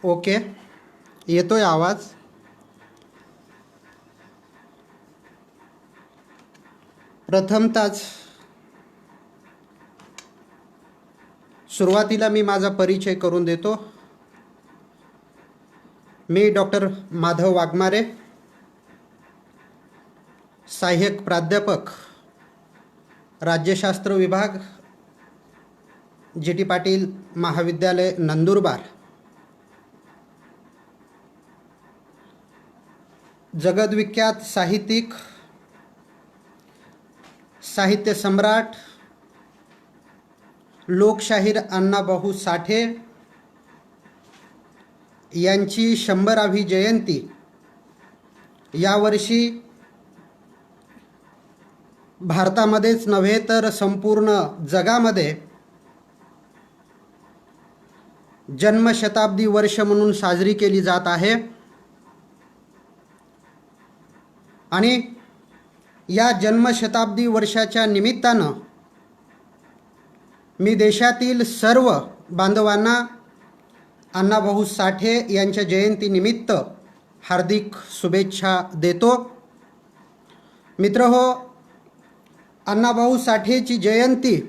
Okay, येतोय आवाज. प्रथमतःच सुरुवातीला मी माझा परिचय करून देतो. मी डॉक्टर माधव वाघमारे, सहाय्यक प्राध्यापक, राज्यशास्त्र विभाग, जी.टी. पाटील महाविद्यालय, नंदुरबार. जगद्विख्यात साहित्यिक, साहित्य सम्राट, लोकशाहीर अण्णाभाऊ साठे यांची 100वी जयंती यावर्षी भारतामध्येच नव्हे तर संपूर्ण जगामध्ये जन्मशताब्दी वर्ष म्हणून साजरी केली जात आहे. आणि या जन्मशताब्दी वर्षाच्या निमित्तानं मी देशातील सर्व बांधवांना अण्णाभाऊ साठे यांच्या जयंतीनिमित्त हार्दिक शुभेच्छा देतो. मित्रहो, अण्णाभाऊ साठेची जयंती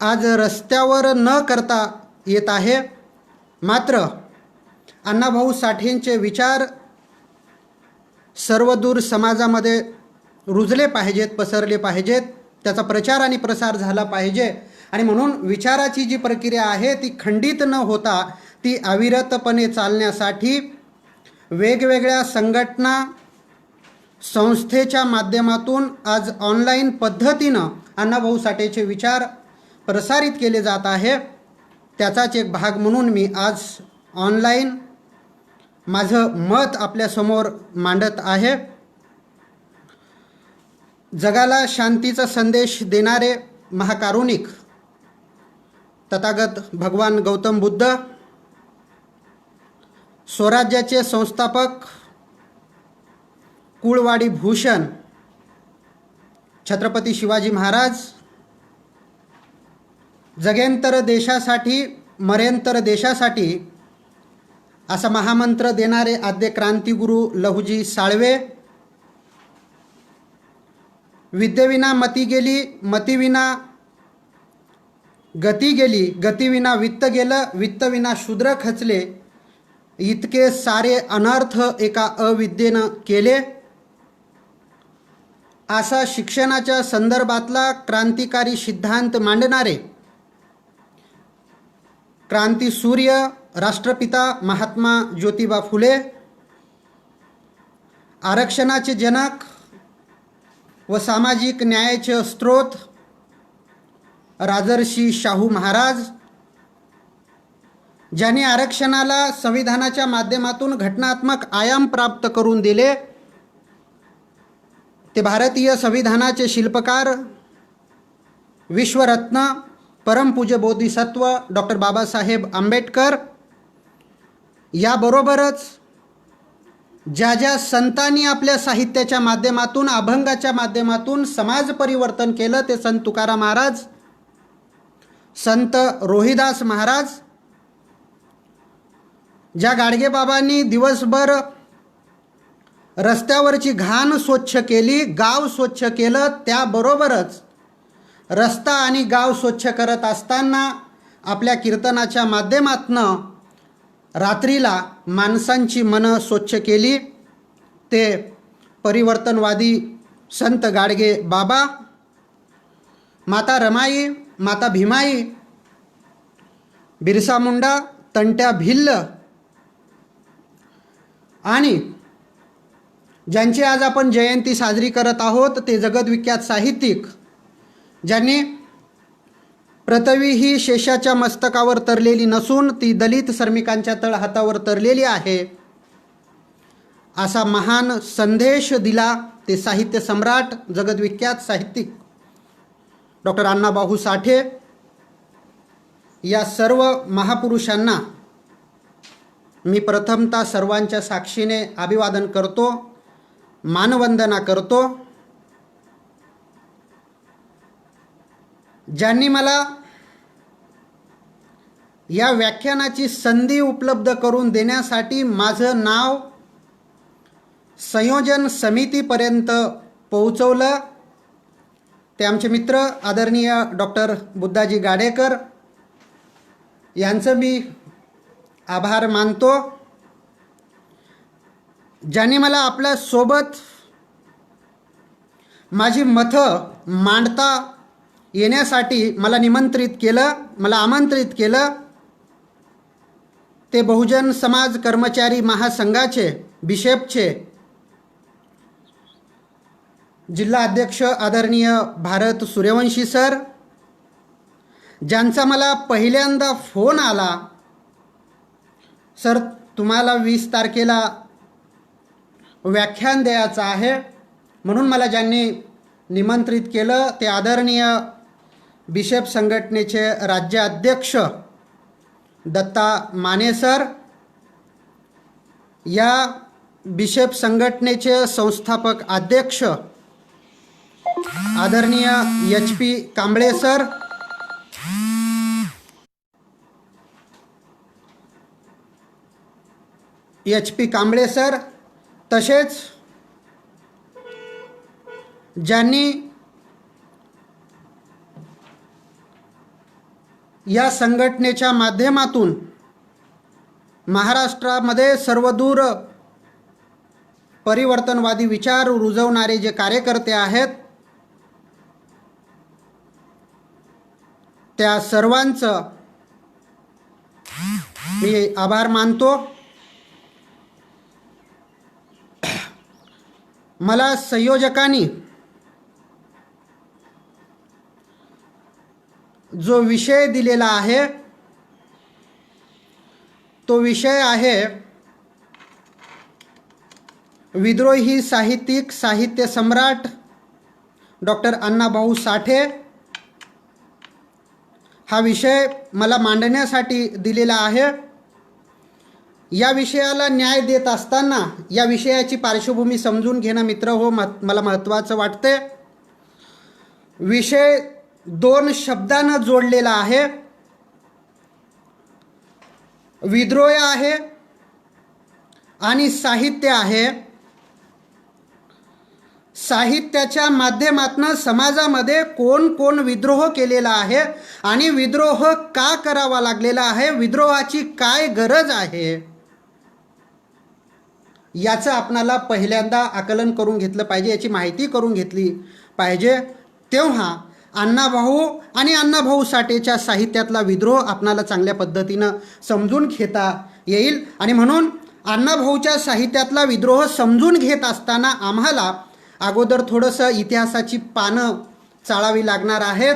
आज रस्त्यावर न करता येत आहे. मात्र अण्णाभाऊ साठेंचे विचार सर्वदूर समाजामध्ये रुजले पाहिजेत, पसरले पाहिजेत, त्याचा प्रचार आणि प्रसार झाला पाहिजे. आणि म्हणून विचाराची जी प्रक्रिया आहे ती खंडित न होता ती अविरतपणे चालण्यासाठी वेगवेगळ्या संघटना, संस्थेच्या माध्यमातून आज ऑनलाईन पद्धतीनं अण्णाभाऊ साठेचे विचार प्रसारित केले जात आहे. त्याचाच एक भाग म्हणून मी आज ऑनलाईन माझं मत आपल्यासमोर मांडत आहे. जगाला शांतीचा संदेश देणारे महाकारुणिक तथागत भगवान गौतम बुद्ध, स्वराज्याचे संस्थापक कुळवाडी भूषण छत्रपती शिवाजी महाराज, जगेंतर देशासाठी मरेंतर देशासाठी असा महामंत्र देणारे आद्य क्रांतिगुरू लहुजी साळवे, विद्येविना मती गेली, मतीविना गती गेली, गतीविना वित्त गेलं, वित्तविना शूद्र खचले, इतके सारे अनर्थ एका अविद्येनं केले. असा शिक्षणाच्या संदर्भातला क्रांतिकारी सिद्धांत मांडणारे क्रांतीसूर्य राष्ट्रपिता महात्मा ज्योतिबा फुले, आरक्षणाचे जनक व सामाजिक न्यायाचे स्रोत राजर्षी शाहू महाराज, ज्यांनी आरक्षणाला संविधानाच्या माध्यमातून घटनात्मक आयाम प्राप्त करून दिले, ते भारतीय संविधानाचे शिल्पकार, विश्वरत्न, परमपूज्य बोधिसत्व डॉक्टर बाबासाहेब आंबेडकर. याबरोबरच ज्या ज्या संतांनी आपल्या साहित्याच्या माध्यमातून, अभंगाच्या माध्यमातून समाज परिवर्तन केलं ते संत तुकाराम महाराज, संत रोहिदास महाराज. ज्या गाडगेबाबांनी दिवसभर रस्त्यावरची घाण स्वच्छ केली, गाव स्वच्छ केलं, त्याबरोबरच रस्ता आणि गाव स्वच्छ करत असताना आपल्या कीर्तनाच्या माध्यमातनं रात्रीला माणसांची मनं स्वच्छ केली, ते परिवर्तनवादी संत गाडगे बाबा. माता रमाई, माता भीमाई, बिरसा मुंडा, तंट्या भिल्ल आणि ज्यांची आज आपण जयंती साजरी करत आहोत ते जगद्विख्यात साहित्यिक, ज्यांनी पृथ्वी ही शेषाच्या मस्तकावर तरलेली नसून ती दलित श्रमिकांच्या तळहातावर तरलेली आहे, असा महान संदेश दिला ते साहित्य सम्राट, जगद्विख्यात साहित्यिक डॉक्टर अण्णाभाऊ साठे. या सर्व महापुरुषांना मी प्रथमतः सर्वांच्या साक्षीने अभिवादन करतो, मानवंदना करतो. ज्यांनी मला या व्याख्यानाची संधी उपलब्ध करून देण्यासाठी माझं नाव संयोजन समितीपर्यंत पोहोचवलं ते आमचे मित्र आदरणीय डॉक्टर बुद्धाजी गाडेकर यांचं मी आभार मानतो, ज्यांनी मला आपल्यासोबत माझी मतं मांडता येण्यासाठी मला आमंत्रित केलं ते बहुजन समाज कर्मचारी महासंघाचे बिशेपचे जिल्हा अध्यक्ष आदरणीय भारत सूर्यवंशी सर, ज्यांचा मला पहिल्यांदा फोन आला, सर तुम्हाला 20 तारखेला व्याख्यान द्यायचं आहे, म्हणून मला ज्यांनी निमंत्रित केलं ते आदरणीय बिशप संघटनेचे राज्याध्यक्ष दत्ता माने सर, या बिशप संघटनेचे संस्थापक अध्यक्ष आदरणीय HP Kamble sir, HP Kamble sir, तसेच ज्यांनी या संघटनेच्या माध्यमातून महाराष्ट्रामध्ये सर्वदूर परिवर्तनवादी विचार रुजवणारे जे कार्यकर्ते आहेत त्या सर्वांचं मी आभार मानतो. मला संयोजकांनी जो विषय दिलेला आहे तो विषय आहे विद्रोही साहित्यिक साहित्य सम्राट डॉक्टर अण्णाभाऊ साठे. हा विषय मला मांडण्यासाठी दिलेला आहे. या विषयाला न्याय देत असताना या विषयाची पार्श्वभूमी समजून घेणं मित्र मला महत्त्वाचं वाटते. विषय 2 शब्दांना जोडलेला आहे. विद्रोह आहे आणि साहित्य आहे. साहित्याच्या माध्यमातून समाजामध्ये कोण विद्रोह केलेला आहे आणि विद्रोह का करावा लागलेला आहे, विद्रोहाची काय गरज आहे, याचं आपणाला पहिल्यांदा आकलन करून घेतलं पाहिजे, याची माहिती करून घेतली पाहिजे. तेव्हा अण्णाभाऊ आणि अण्णाभाऊ साठेच्या साहित्यातला विद्रोह आपणाला चांगल्या पद्धतीनं समजून घेता येईल. आणि म्हणून अण्णाभाऊच्या साहित्यातला विद्रोह समजून घेत असताना आम्हाला अगोदर थोडंसं इतिहासाची पानं चाळावी लागणार आहेत.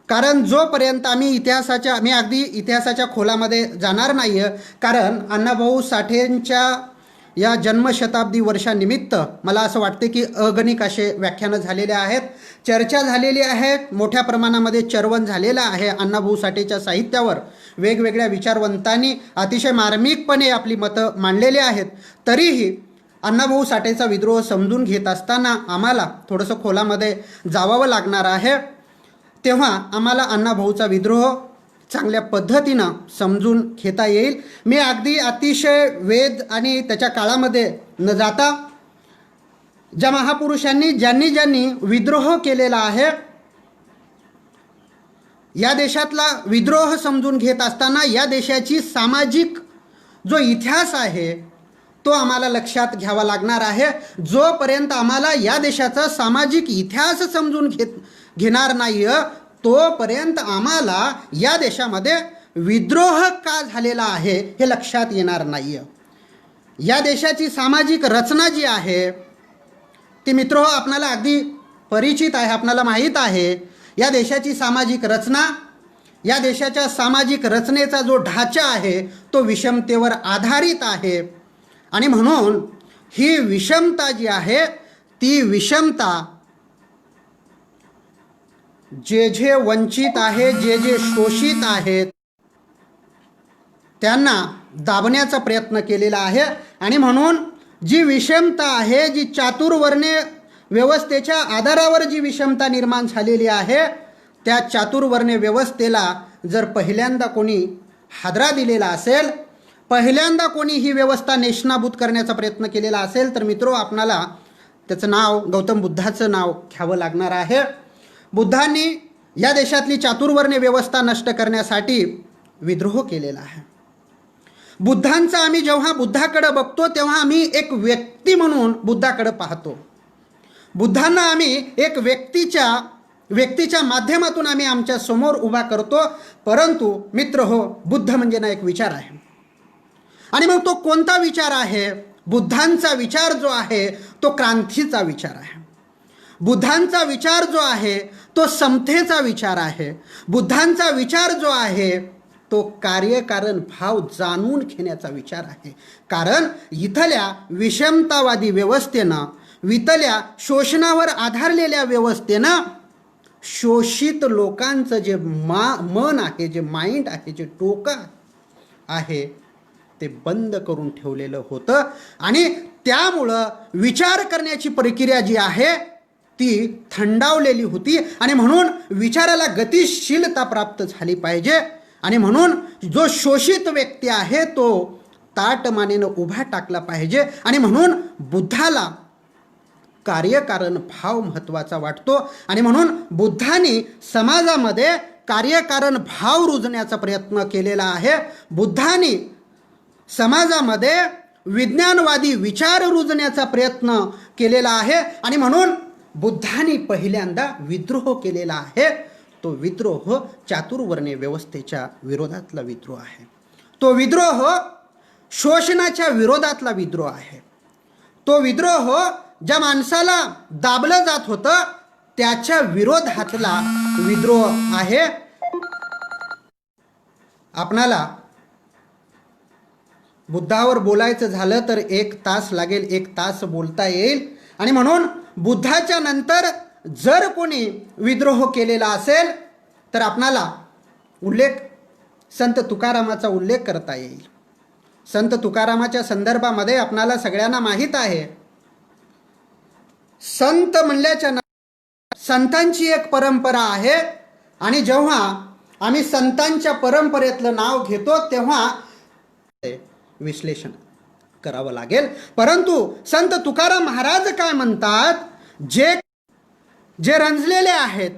कारण जोपर्यंत मी अगदी इतिहासाच्या खोलामध्ये जाणार नाही आहे, कारण अण्णाभाऊ साठेंच्या या जन्मशताब्दी वर्षानिमित्त मला असं वाटते की अगणिक असे व्याख्यानं झालेले आहेत, चर्चा झालेली आहे, मोठ्या प्रमाणामध्ये चर्वण झालेलं आहे अण्णाभाऊ साठेच्या साहित्यावर. वेगवेगळ्या विचारवंतांनी अतिशय मार्मिकपणे आपली मतं मांडलेली आहेत. तरीही अण्णाभाऊ साठेचा विद्रोह समजून घेत असताना आम्हाला थोडंसं खोलामध्ये जावावं लागणार आहे. तेव्हा आम्हाला अण्णाभाऊचा विद्रोह चांगल्या पद्धतीनं समजून घेता येईल. मी अगदी अतिशय वेद आणि त्याच्या काळामध्ये न जाता ज्या महापुरुषांनी ज्यांनी विद्रोह केलेला आहे, या देशातला विद्रोह समजून घेत असताना या देशाची सामाजिक जो इतिहास आहे तो आम्हाला लक्षात घ्यावा लागणार आहे. जोपर्यंत आम्हाला या देशाचा सामाजिक इतिहास समजून घेणार नाही तोपर्यंत आम्हाला या देशामध्ये विद्रोह का झालेला आहे हे लक्षात येणार नाही. या देशाची सामाजिक रचना जी आहे ती मित्र आपणाला अगदी परिचित आहे, आपणाला माहीत आहे. या देशाची सामाजिक रचना, या देशाच्या सामाजिक रचनेचा जो ढाचा आहे तो विषमतेवर आधारित आहे. आणि म्हणून ही विषमता जी आहे ती विषमता जे वंचित आहे, जे शोषित आहेत त्यांना दाबण्याचा प्रयत्न केलेला आहे. आणि म्हणून जी विषमता आहे, जी चातुर्वर्ण्य व्यवस्थेच्या आधारावर जी विषमता निर्माण झालेली आहे, त्या चातुर्वर्ण्य व्यवस्थेला जर पहिल्यांदा कोणी हादरा दिलेला असेल, पहिल्यांदा कोणी ही व्यवस्था नेशनाबूत करण्याचा प्रयत्न केलेला असेल, तर मित्रो आपणाला त्याचं नाव गौतम बुद्धाचं नाव घ्यावं लागणार आहे. बुद्धांनी या देशातली चातुर्वर्ण्य व्यवस्था नष्ट करण्यासाठी विद्रोह केलेला आहे. बुद्धांचा आम्ही जेव्हा बुद्धाकडे बघतो तेव्हा आम्ही एक व्यक्ती म्हणून बुद्धाकडे पाहतो. बुद्धांना आम्ही एक व्यक्तीच्या माध्यमातून आम्ही आमच्या समोर उभा करतो. परंतु मित्र हो, बुद्ध म्हणजे ना एक विचार आहे. आणि मग तो कोणता विचार आहे? बुद्धांचा विचार जो आहे तो क्रांतीचा विचार आहे. बुद्धांचा विचार जो आहे तो समतेचा विचार आहे. बुद्धांचा विचार जो आहे तो कार्यकारण भाव जाणून घेण्याचा विचार आहे. कारण इथल्या विषमतावादी व्यवस्थेनं, इथल्या शोषणावर आधारलेल्या व्यवस्थेनं शोषित लोकांचं जे मन आहे, जे माइंड आहे, जे डोकं आहे ते बंद करून ठेवलेलं होतं. आणि त्यामुळं विचार करण्याची प्रक्रिया जी आहे ती थंडावलेली होती. आणि म्हणून विचाराला गतिशीलता प्राप्त झाली पाहिजे. आणि म्हणून जो शोषित व्यक्ती आहे तो ताटमानेनं उभा टाकला पाहिजे. आणि म्हणून बुद्धाला कार्यकारण भाव महत्त्वाचा वाटतो. आणि म्हणून बुद्धांनी समाजामध्ये कार्यकारण भाव रुजण्याचा प्रयत्न केलेला आहे. बुद्धांनी समाजामध्ये विज्ञानवादी विचार रुजण्याचा प्रयत्न केलेला आहे. आणि म्हणून बुद्धांनी पहिल्यांदा विद्रोह केलेला आहे. तो विद्रोह चातुर्वर्ण्य व्यवस्थेच्या विरोधातला विद्रोह आहे. तो विद्रोह शोषणाच्या विरोधातला विद्रोह आहे. तो विद्रोह ज्या माणसाला दाबलं जात होतं त्याच्या विरोधातला विद्रोह आहे. आपणाला बुद्धावर बोलायचं झालं तर 1 तास लागेल, 1 तास बोलता येईल. आणि म्हणून बुद्धाच्या नंतर जर कोणी विद्रोह केलेला असेल तर आपणाला संत तुकारामाचा उल्लेख करता येईल. संत तुकारामाच्या संदर्भामध्ये आपणाला सगळ्यांना माहीत आहे, संत म्हणल्याच्या संतांची एक परंपरा आहे. आणि जेव्हा आम्ही संतांच्या परंपरेतलं नाव घेतो तेव्हा विश्लेषण करावं लागेल. परंतु संत तुकाराम महाराज काय म्हणतात? जे रंजलेले आहेत,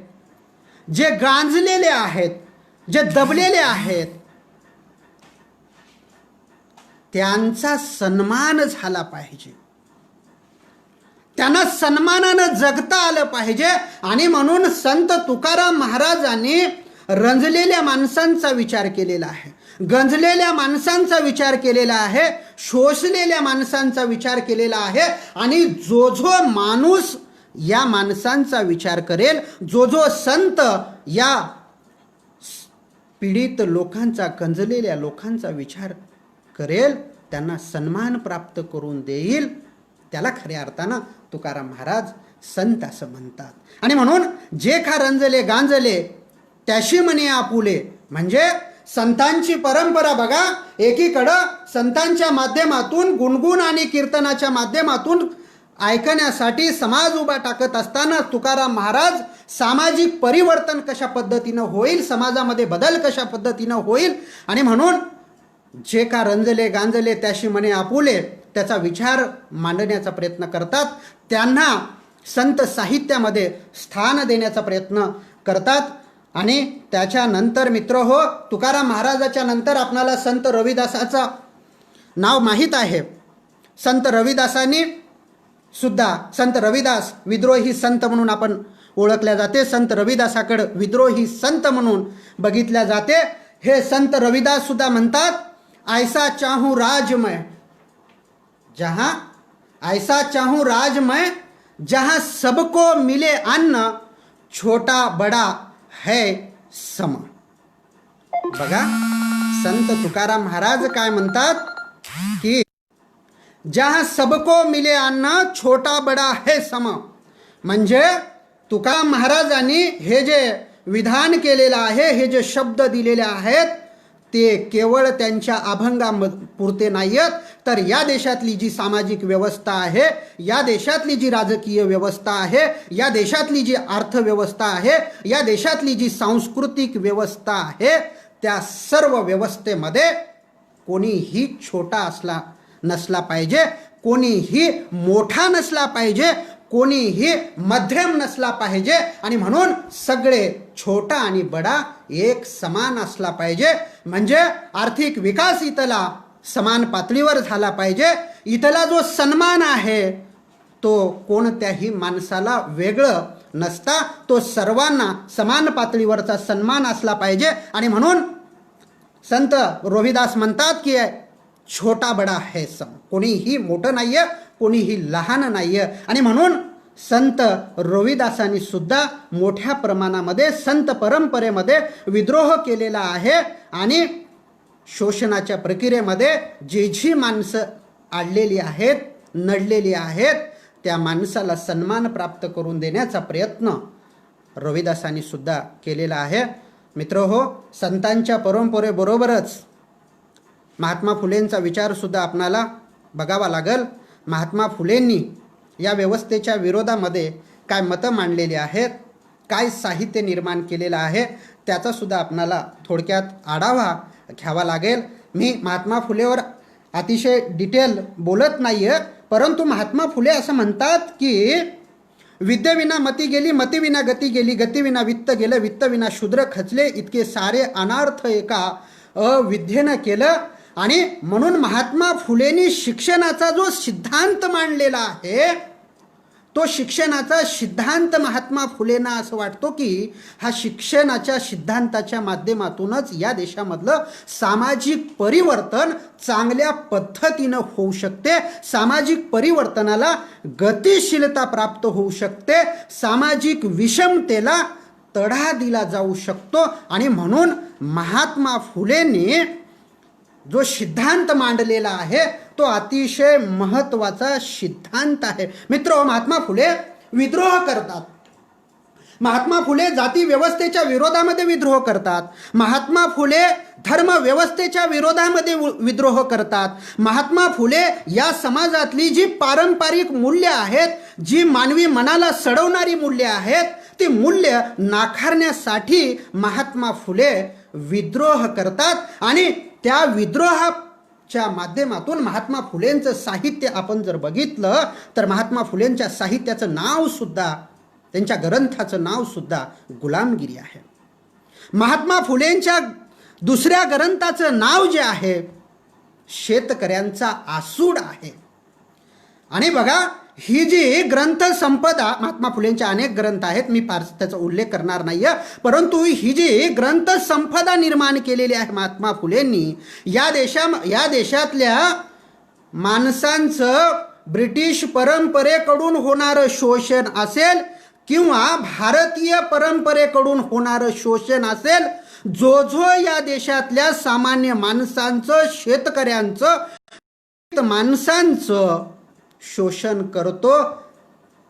जे गांजलेले आहेत, जे दबलेले आहेत त्यांचा सन्मान झाला पाहिजे. त्यांना सन्मानानं जगता आलं पाहिजे. आणि म्हणून संत तुकाराम महाराजांनी रंजलेल्या माणसांचा विचार केलेला आहे, गंजलेल्या माणसांचा विचार केलेला आहे, शोषलेल्या माणसांचा विचार केलेला आहे. आणि जो माणूस या माणसांचा विचार करेल, जो संत या पीडित लोकांचा, गंजलेल्या लोकांचा विचार करेल, त्यांना सन्मान प्राप्त करून देईल, त्याला खऱ्या अर्थानं तुकाराम महाराज संत असं म्हणतात. आणि म्हणून जे खा रंजले गांजले त्याशी म्हणे आपुले, म्हणजे संतांची परंपरा बघा. एकीकडं संतांच्या माध्यमातून गुणगुण आणि कीर्तनाच्या माध्यमातून ऐकण्यासाठी समाज उभा टाकत असताना तुकाराम महाराज सामाजिक परिवर्तन कशा पद्धतीनं होईल, समाजामध्ये बदल कशा पद्धतीनं होईल, आणि म्हणून जे का रंजले गांजले त्याशी म्हणे आपुले त्याचा विचार मांडण्याचा प्रयत्न करतात. त्यांना संत साहित्यामध्ये स्थान देण्याचा प्रयत्न करतात. आणि त्याच्यानंतर मित्र हो, तुकाराम महाराजाच्या नंतर आपणाला संत रविदासाचं नाव माहीत आहे. संत रविदासांनी सुद्धा, संत रविदास विद्रोही संत म्हणून आपण ओळखल्या जाते. संत रविदासाकडे विद्रोही संत म्हणून बघितल्या जाते. हे संत रविदास सुद्धा म्हणतात, ऐसा चाहूं राजमय जहां, ऐसा चाहूं राजमय जहां सबको मिले अन्न, छोटा बड़ा है सम. बघा संत तुकाराम महाराज काय म्हणतात की जहां सबको मिले अन्न, छोटा बड़ा है सम. म्हणजे तुकाराम महाराजांनी हे जे विधान केलेलं आहे, हे जे शब्द दिलेले आहेत ते केवळ त्यांच्या अभंगापुरते नाही आहेत, तर या देशातली जी सामाजिक व्यवस्था आहे, या देशातली जी राजकीय व्यवस्था आहे, या देशातली जी अर्थव्यवस्था आहे, या देशातली जी सांस्कृतिक व्यवस्था आहे त्या सर्व व्यवस्थेमध्ये कोणीही छोटा नसला पाहिजे, कोणीही मोठा नसला पाहिजे, कोणीही मध्यम नसला पाहिजे, आणि म्हणून सगळे छोटा आणि बडा एक समान असला पाहिजे. म्हणजे आर्थिक विकास इथला समान पातळीवर झाला पाहिजे. इथला जो सन्मान आहे तो कोणत्याही माणसाला वेगळं नसता, तो सर्वांना समान पातळीवरचा सन्मान असला पाहिजे. आणि म्हणून संत रविदास म्हणतात की छोटा बडा है सम, कोणीही मोठं नाहीये, कोणीही लहान नाहीये. आणि म्हणून संत रविदासांनी सुद्धा मोठ्या प्रमाणामध्ये संत परंपरेमध्ये विद्रोह केलेला आहे. आणि शोषणाच्या प्रक्रियेमध्ये जी माणसं आडलेली आहेत, नडलेली आहेत, त्या माणसाला सन्मान प्राप्त करून देण्याचा प्रयत्न रविदासांनी सुद्धा केलेला आहे. मित्रहो, संतांच्या परंपरेबरोबरच महात्मा फुलेंचा विचारसुद्धा आपणाला बघावा लागेल. महात्मा फुलेंनी या व्यवस्थेच्या विरोधामध्ये काय मतं मांडलेली आहेत, काय साहित्य निर्माण केलेलं आहे, त्याचासुद्धा आपणाला थोडक्यात आढावा घ्यावा लागेल. मी महात्मा फुलेवर अतिशय डिटेल बोलत नाही आहे, परंतु महात्मा फुले असं म्हणतात की विद्येविना मती गेली, मतीविना गती गेली, गतीविना वित्त गेलं, वित्तविना शूद्र खचले, इतके सारे अनार्थ एका अविद्येनं केलं. आणि म्हणून महात्मा फुलेंनी शिक्षणाचा जो सिद्धांत मांडलेला आहे, तो शिक्षणाचा सिद्धांत महात्मा फुलेंना असं वाटतो की हा शिक्षणाच्या सिद्धांताच्या माध्यमातूनच या देशामधलं सामाजिक परिवर्तन चांगल्या पद्धतीनं होऊ शकते, सामाजिक परिवर्तनाला गतिशीलता प्राप्त होऊ शकते, सामाजिक विषमतेला तडा दिला जाऊ शकतो. आणि म्हणून महात्मा फुलेंनी जो सिद्धांत मांडलेला आहे तो अतिशय महत्त्वाचा सिद्धांत आहे. मित्र, महात्मा फुले विद्रोह करतात. महात्मा फुले जाती व्यवस्थेच्या विरोधामध्ये विद्रोह करतात. महात्मा फुले धर्म व्यवस्थेच्या विरोधामध्ये विद्रोह करतात. महात्मा फुले या समाजातली जी पारंपरिक मूल्य आहेत, जी मानवी मनाला सडवणारी मूल्य आहेत, ती मूल्य नाकारण्यासाठी महात्मा फुले विद्रोह करतात. आणि त्या विद्रोहाच्या माध्यमातून महात्मा फुलेंचं साहित्य आपण जर बघितलं तर महात्मा फुलेंच्या साहित्याचं नाव सुद्धा, त्यांच्या ग्रंथाचं नाव सुद्धा गुलामगिरी आहे. महात्मा फुलेंच्या दुसऱ्या ग्रंथाचं नाव जे आहे शेतकऱ्यांचा आसूड आहे. आणि बघा, ही जी ग्रंथ संपदा, महात्मा फुलेंचे अनेक ग्रंथ आहेत, मी फार त्याचा उल्लेख करणार नाही आहे, परंतु ही जी ग्रंथ संपदा निर्माण केलेली आहे महात्मा फुलेंनी, या देशातल्या माणसांचं ब्रिटिश परंपरेकडून होणारं शोषण असेल किंवा भारतीय परंपरेकडून होणारं शोषण असेल, जो या देशातल्या सामान्य माणसांचं, शेतकऱ्यांचं, माणसांचं शोषण करतो,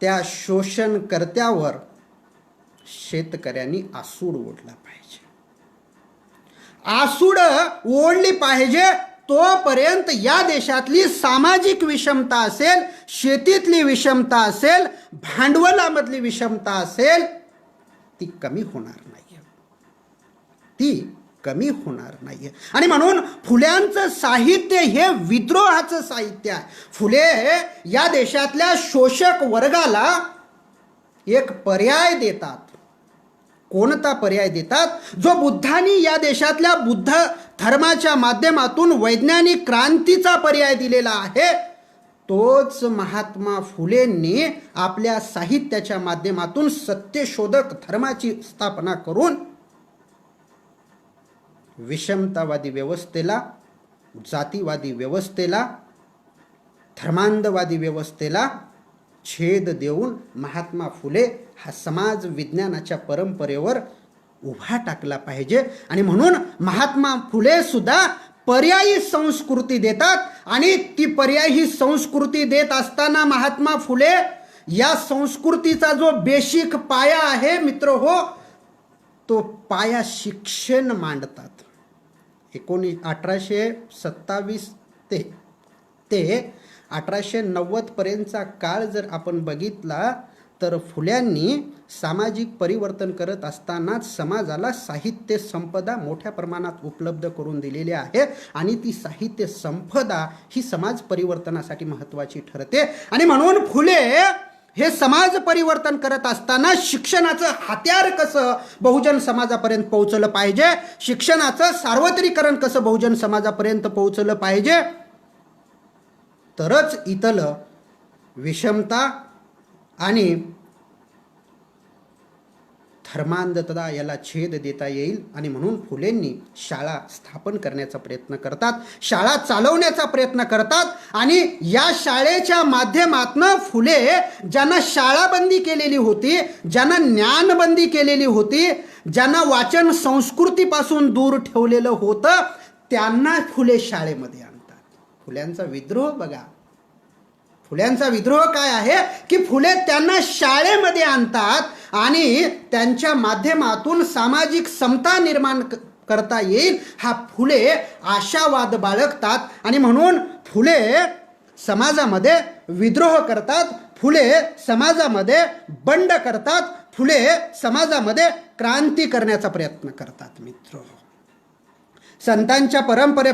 त्या शोषणकर्त्यावर शेतकऱ्यांनी आसूड ओढला पाहिजे. आसूड ओढली पाहिजे तोपर्यंत या देशातली सामाजिक विषमता असेल, शेतीतली विषमता असेल, भांडवलामधली विषमता असेल, ती कमी होणार नाही, ती कमी होणार नाही. आणि म्हणून फुल्यांचं साहित्य हे विद्रोहाचं साहित्य आहे. फुले या देशातल्या शोषक वर्गाला एक पर्याय देतात. कोणता पर्याय देतात? जो बुद्धांनी या देशातल्या बुद्ध धर्माच्या माध्यमातून वैज्ञानिक क्रांतीचा पर्याय दिलेला आहे, तोच महात्मा फुलेंनी आपल्या साहित्याच्या माध्यमातून सत्यशोधक धर्माची स्थापना करून विषमतावादी व्यवस्थेला, जातीवादी व्यवस्थेला, धर्मांधवादी व्यवस्थेला छेद देऊन महात्मा फुले हा समाज विज्ञानाच्या परंपरेवर उभा टाकला पाहिजे. आणि म्हणून महात्मा फुले सुद्धा पर्यायी संस्कृती देतात. आणि ती पर्यायी संस्कृती देत असताना महात्मा फुले या संस्कृतीचा जो बेसिक पाया आहे मित्र हो, तो पाया शिक्षण मांडतात. 1827 ते 1890 पर्यंतचा काळ जर आपण बघितला तर फुल्यांनी सामाजिक परिवर्तन करत असतानाच समाजाला साहित्य संपदा मोठ्या प्रमाणात उपलब्ध करून दिलेली आहे आणि ती साहित्य संपदा ही समाज परिवर्तनासाठी महत्त्वाची ठरते. आणि म्हणून फुले हे समाज परिवर्तन करत असताना शिक्षणाचं हत्यार कसं बहुजन समाजापर्यंत पोहोचलं पाहिजे, शिक्षणाचं सार्वत्रिकरण कसं बहुजन समाजापर्यंत पोहोचलं पाहिजे, तरच इथलं विषमता आणि धर्मांधता याला छेद देता येईल. आणि म्हणून फुलेंनी शाळा स्थापन करण्याचा प्रयत्न करतात, शाळा चालवण्याचा प्रयत्न करतात आणि या शाळेच्या माध्यमातून फुले ज्यांना शाळाबंदी केलेली होती, ज्यांना ज्ञानबंदी केलेली होती, ज्यांना वाचन संस्कृतीपासून दूर ठेवलेलं होतं, त्यांना फुले शाळेमध्ये आणतात. फुल्यांचा विद्रोह बघा, फुल्यांचा विद्रोह काय आहे की फुले त्यांना शाळेमध्ये आणतात आणि त्यांच्या माध्यमातून सामाजिक समता निर्माण करता येईल हा फुले आशावाद बाळगतात. आणि म्हणून फुले समाजामध्ये विद्रोह करतात, फुले समाजामध्ये बंड करतात, फुले समाजामध्ये क्रांती करण्याचा प्रयत्न करतात. मित्र, संतांच्या परंपरे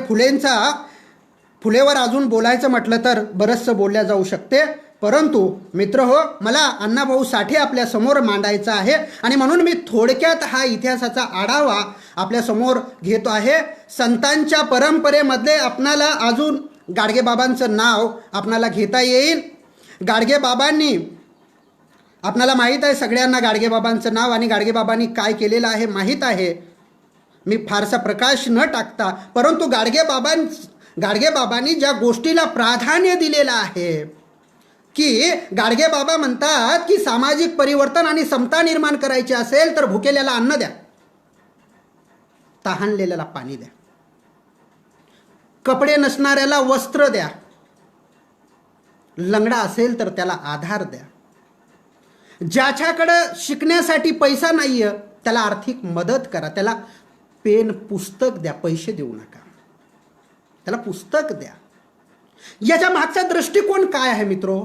फुलेवर अजून बोलायचं म्हटलं तर बरंचसं बोलल्या जाऊ शकते, परंतु मित्र हो, मला अण्णाभाऊ साठे आपल्या समोर मांडायचा आहे आणि म्हणून मी थोडक्यात हा इतिहासाचा आढावा आपल्या समोर घेतो आहे. संतांच्या परंपरेमध्ये आपणाला अजून गाडगेबाबांचं नाव आपणाला घेता येईल. गाडगेबाबांनी, आपणाला माहीत आहे सगळ्यांना गाडगेबाबांचं नाव आणि गाडगेबाबांनी काय केलेलं आहे माहीत आहे. मी फारसा प्रकाश न टाकता, परंतु गाडगेबाबांनी ज्या गोष्टीला प्राधान्य दिलेलं आहे की गाडगेबाबा म्हणतात की सामाजिक परिवर्तन आणि समता निर्माण करायची असेल तर भुकेल्याला अन्न द्या, तहानलेल्याला पाणी द्या, कपडे नसणाऱ्याला वस्त्र द्या, लंगडा असेल तर त्याला आधार द्या, ज्याच्याकडे शिकण्यासाठी पैसा नाहीये त्याला आर्थिक मदत करा, त्याला पेन पुस्तक द्या, पैसे देऊ नका, त्याला पुस्तक द्या. याच्या मागचा दृष्टिकोन काय आहे मित्रो?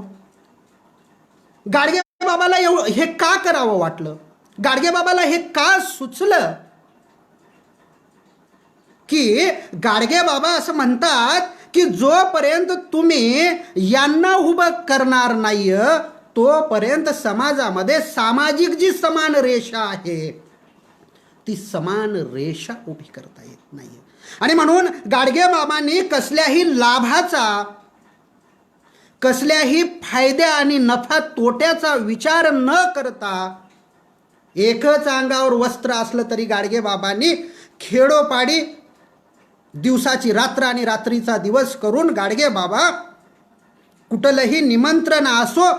गाडगेबाबाला हे का करावं वाटलं? गाडगेबाबाला हे का सुचलं की गाडगेबाबा असं म्हणतात की जोपर्यंत तुम्ही यांना उभं करणार नाही तोपर्यंत समाजामध्ये सामाजिक जी समान रेषा आहे ती समान रेषा उभी करता येत नाही. आणि म्हणून गाडगेबाबांनी कसल्याही लाभाचा, कसल्याही फायद्या आणि नफा तोट्याचा विचार न करता एकच अंगावर वस्त्र असलं तरी गाडगेबाबांनी खेडोपाडी दिवसाची रात्र आणि रात्रीचा दिवस करून गाडगेबाबा कुठलंही निमंत्रण असो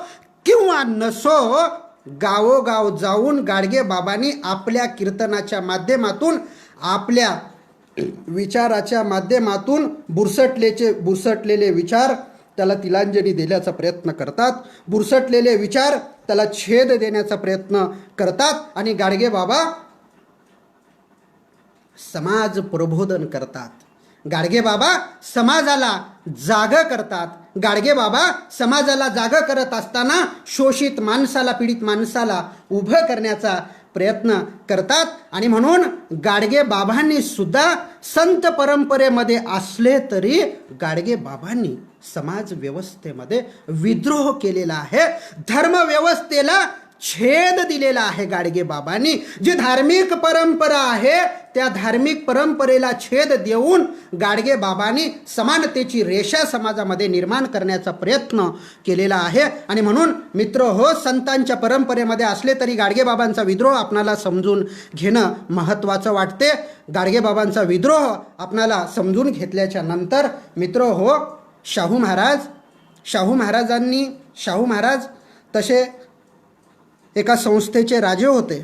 किंवा नसो गावोगाव जाऊन गाडगेबाबांनी आपल्या कीर्तनाच्या आपल्या विचाराच्या माध्यमातून बुरसटलेले विचार त्याला तिलांजली देण्याचा प्रयत्न करतात, बुरसटलेले विचार त्याला छेद देण्याचा प्रयत्न करतात आणि गाडगेबाबा समाज प्रबोधन करतात. गाडगेबाबा समाजाला जागा करतात. गाडगेबाबा समाजाला जागा करत असताना शोषित माणसाला, पीडित माणसाला उभं करण्याचा प्रयत्न करतात. आणि म्हणून गाडगेबाबांनी सुद्धा संत परंपरेमध्ये असले तरी गाडगेबाबांनी समाज व्यवस्थेमध्ये विद्रोह केलेला आहे, धर्मव्यवस्थेला छेद दिलेला आहे. गाडगेबाबांनी जी धार्मिक परंपरा आहे त्या धार्मिक परंपरेला छेद देऊन गाडगेबाबांनी समानतेची रेषा समाजामध्ये निर्माण करण्याचा प्रयत्न केलेला आहे. आणि म्हणून मित्र हो, संतांच्या परंपरेमध्ये असले तरी गाडगेबाबांचा विद्रोह आपणाला समजून घेणं महत्त्वाचं वाटते. गाडगेबाबांचा विद्रोह आपणाला समजून घेतल्याच्या नंतर मित्र हो, शाहू महाराज तसे एका संस्थेचे राजे होते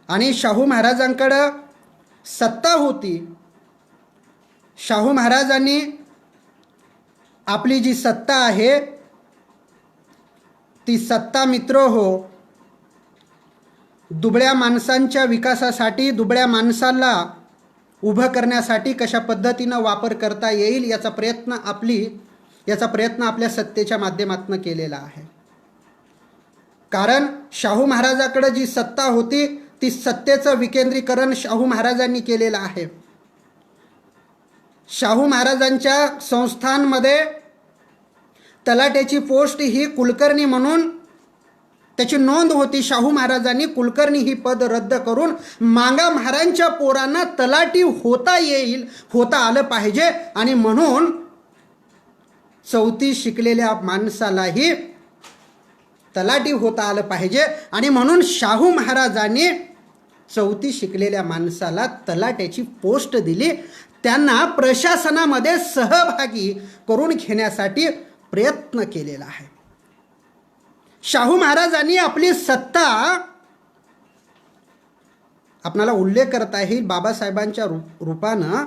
आणि शाहू महाराजांकडं सत्ता होती. शाहू महाराजांनी आपली जी सत्ता आहे ती सत्ता मित्र हो दुबळ्या माणसांच्या विकासासाठी, दुबळ्या माणसाला उभं करण्यासाठी कशा पद्धतीनं वापर करता येईल याचा प्रयत्न आपल्या सत्तेच्या माध्यमातून केलेला आहे. कारण शाहू महाराजाकडे जी सत्ता होती ती सत्तेचं विकेंद्रीकरण शाहू महाराजांनी केलेलं आहे. शाहू महाराजांच्या संस्थांमध्ये तलाट्याची पोस्ट ही कुलकर्णी म्हणून त्याची नोंद होती. शाहू महाराजांनी कुलकर्णी ही पद रद्द करून मांगा महाराजांच्या पोरांना तलाठी होता आलं पाहिजे आणि म्हणून 34 शिकलेल्या माणसालाही तलाठी होता आलं पाहिजे आणि म्हणून शाहू महाराजांनी 34 शिकलेल्या माणसाला तलाट्याची पोस्ट दिली. त्यांना प्रशासनामध्ये सहभागी करून घेण्यासाठी प्रयत्न केलेला आहे. शाहू महाराजांनी आपली सत्ता आपणाला उल्लेख करता येईल बाबासाहेबांच्या रूपानं.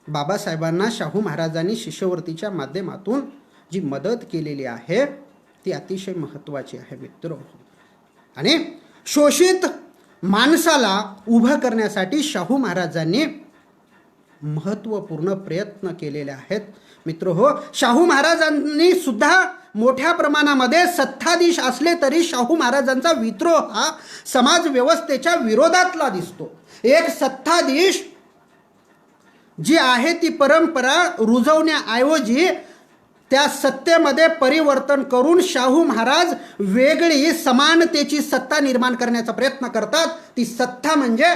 बाबासाहेबांना शाहू महाराजांनी शिष्यवृत्तीच्या माध्यमातून जी मदत केलेली आहे ती अतिशय महत्त्वाची आहे मित्र. आणि शोषित माणसाला उभं करण्यासाठी शाहू महाराजांनी महत्त्वपूर्ण प्रयत्न केलेले आहेत मित्र हो. शाहू महाराजांनी सुद्धा मोठ्या प्रमाणामध्ये सत्ताधीश असले तरी शाहू महाराजांचा विद्रोह हा समाज व्यवस्थेच्या विरोधातला दिसतो. एक सत्ताधीश जी आहे ती परंपरा रुजवण्याऐवजी त्या सत्तेमध्ये परिवर्तन करून शाहू महाराज वेगळी समानतेची सत्ता निर्माण करण्याचा प्रयत्न करतात. ती सत्ता म्हणजे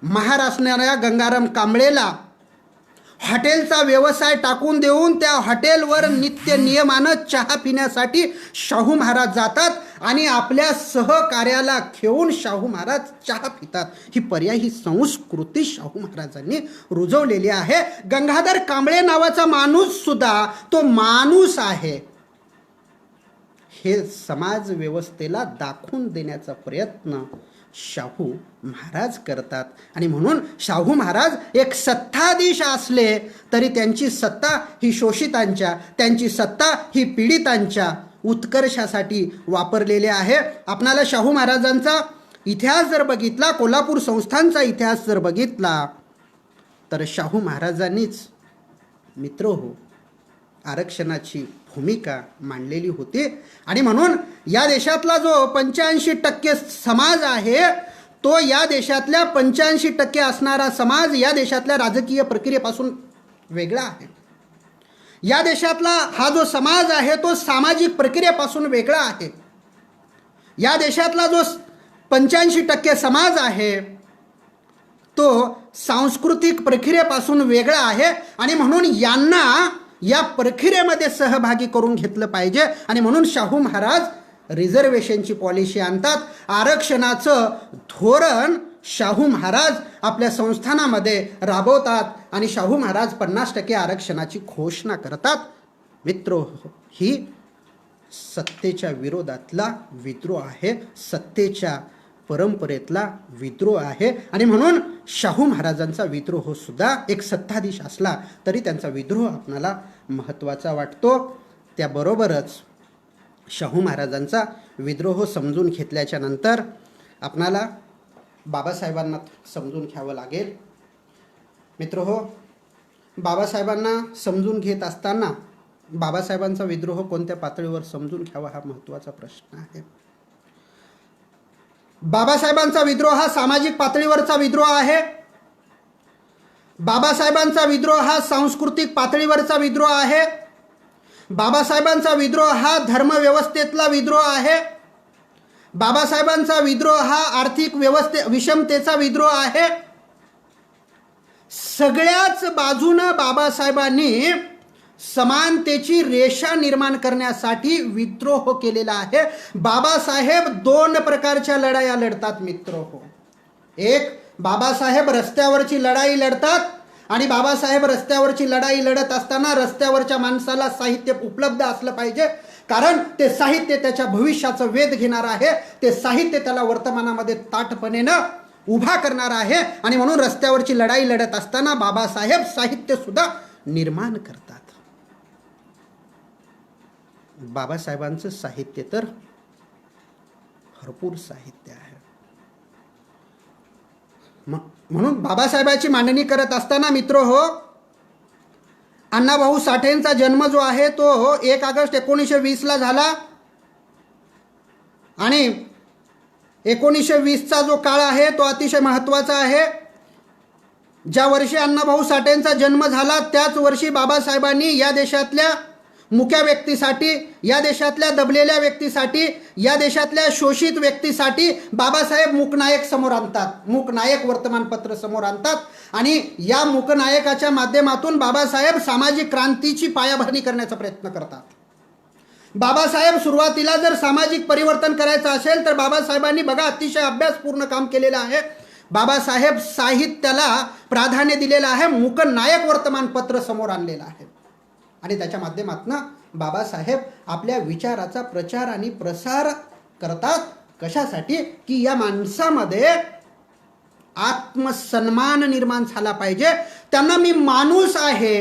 महाराष्ट्राच्या गंगाराम कांबळेला हॉटेलचा व्यवसाय टाकून देऊन त्या हॉटेलवर नित्य नियमानं चहा पिण्यासाठी शाहू महाराज जातात आणि आपल्या सहकार्याला घेऊन शाहू महाराज चहा पितात. ही पर्यायी संस्कृती शाहू महाराजांनी रुजवलेली आहे. गंगाधर कांबळे नावाचा माणूस सुद्धा तो माणूस आहे हे समाज व्यवस्थेला दाखवून देण्याचा प्रयत्न शाहू महाराज करतात. आणि म्हणून शाहू महाराज एक सत्ताधीश असले तरी त्यांची सत्ता ही शोषितांच्या, त्यांची सत्ता ही पीडितांच्या उत्कर्षासाठी वापरलेली आहे. आपणाला शाहू महाराजांचा इतिहास जर बघितला, कोल्हापूर संस्थांचा इतिहास जर बघितला तर शाहू महाराजांनीच मित्र हो आरक्षणाची भूमिका मांडलेली होती. आणि म्हणून या देशातला जो 85% समाज आहे तो या देशातल्या 85% असणारा समाज या देशातल्या राजकीय प्रक्रियेपासून वेगळा आहे. या देशातला हा जो समाज आहे तो सामाजिक प्रक्रियेपासून वेगळा आहे. या देशातला जो 85% समाज आहे तो सांस्कृतिक प्रक्रियेपासून वेगळा आहे. आणि म्हणून यांना या प्रक्रियेमध्ये सहभागी करून घेतलं पाहिजे. आणि म्हणून शाहू महाराज रिझर्वेशनची पॉलिसी आणतात. आरक्षणाचं धोरण शाहू महाराज आपल्या संस्थानामध्ये राबवतात आणि शाहू महाराज 50% आरक्षणाची घोषणा करतात. मित्र ही सत्तेच्या विरोधातला विद्रोह आहे, सत्तेच्या परंपरेतला विद्रोह आहे. आणि म्हणून शाहू महाराजांचा विद्रोह सुद्धा एक सत्ताधीश असला तरी त्यांचा विद्रोह आपणाला महत्त्वाचा वाटतो. त्याबरोबरच शाहू महाराजांचा विद्रोह समजून घेतल्याच्या नंतर आपणाला बाबासाहेबांना समजून घ्यावं लागेल. मित्रहो, बाबासाहेबांना समजून घेत असताना बाबासाहेबांचा विद्रोह कोणत्या पातळीवर समजून घ्यावा हा महत्त्वाचा प्रश्न आहे. बाबासाहेबांचा विद्रोह हा सामाजिक पातळीवरचा विद्रोह आहे. बाबासाहेबांचा विद्रोह हा सांस्कृतिक पातळीवरचा विद्रोह आहे. बाबासाहेबांचा विद्रोह हा धर्मव्यवस्थेतला विद्रोह आहे. बाबासाहेबांचा विद्रोह हा आर्थिक विषमतेचा विद्रोह आहे. सगळ्याच बाजूनं बाबासाहेबांनी समानतेची रेषा निर्माण करण्यासाठी विद्रोह केलेला आहे. बाबासाहेब 2 प्रकारच्या लढाया लढतात मित्रहो. एक, बाबासाहेब रस्त्यावरची लढाई लढतात आणि बाबासाहेब रस्त्यावरची लढाई लढत असताना रस्त्यावरच्या माणसाला साहित्य उपलब्ध असलं पाहिजे, कारण ते साहित्य त्याच्या भविष्याचं वेध घेणार आहे. ते साहित्य त्याला वर्तमानामध्ये ताठपणेनं उभा करणार आहे. आणि म्हणून रस्त्यावरची लढाई लढत असताना बाबासाहेब साहित्य सुद्धा निर्माण करतात. बाबासाहेबांचं साहित्य तर भरपूर साहित्य आहे. म्हणून बाबासाहेबांची मांडणी करत असताना मित्र हो, अण्णाभाऊ साठेंचा जन्म जो आहे तो 1 ऑगस्ट 1920 ला झाला. आणि 1920चा जो काळ आहे तो अतिशय महत्त्वाचा आहे. ज्या वर्षी अण्णाभाऊ साठेंचा जन्म झाला त्याच वर्षी बाबासाहेबांनी या देशातल्या मुक्या व्यक्तीसाठी, या देशातल्या दबलेल्या व्यक्तीसाठी, या देशातल्या शोषित व्यक्तीसाठी बाबासाहेब मूकनायक समोर आणतात. मूकनायक वर्तमानपत्र समोर आणतात आणि या मूकनायकाच्या माध्यमातून बाबासाहेब सामाजिक क्रांतीची पायाभरणी करण्याचा प्रयत्न करतात. बाबासाहेब सुरुवातीला जर सामाजिक परिवर्तन करायचं असेल तर बाबासाहेबांनी बघा अतिशय अभ्यासपूर्ण काम केलेलं आहे. बाबासाहेब साहित्याला प्राधान्य दिलेलं आहे. मूकनायक वर्तमानपत्र समोर आणलेलं आहे आणि त्याच्या माध्यमातून बाबासाहेब आपल्या विचाराचा प्रचार आणि प्रसार करतात. कशासाठी? की या माणसामध्ये आत्मसन्मान निर्माण झाला पाहिजे, त्यांना मी माणूस आहे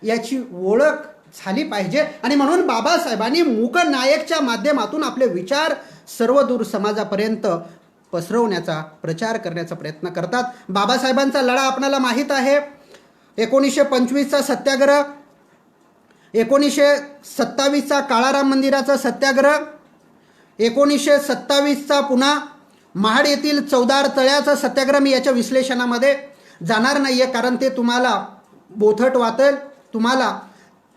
याची ओळख झाली पाहिजे. आणि म्हणून बाबासाहेबांनी मूकनायकच्या माध्यमातून आपले विचार सर्वदूर समाजापर्यंत पसरवण्याचा, प्रचार करण्याचा प्रयत्न करतात. बाबासाहेबांचा लढा आपल्याला माहीत आहे. 1925चा सत्याग्रह, 1927चा काळाराम मंदिराचा सत्याग्रह, 1927चा पुन्हा महाड येथील चौदार तळ्याचा सत्याग्रह. मी याच्या विश्लेषणामध्ये जाणार नाही आहे कारण ते तुम्हाला बोथट वाटेल, तुम्हाला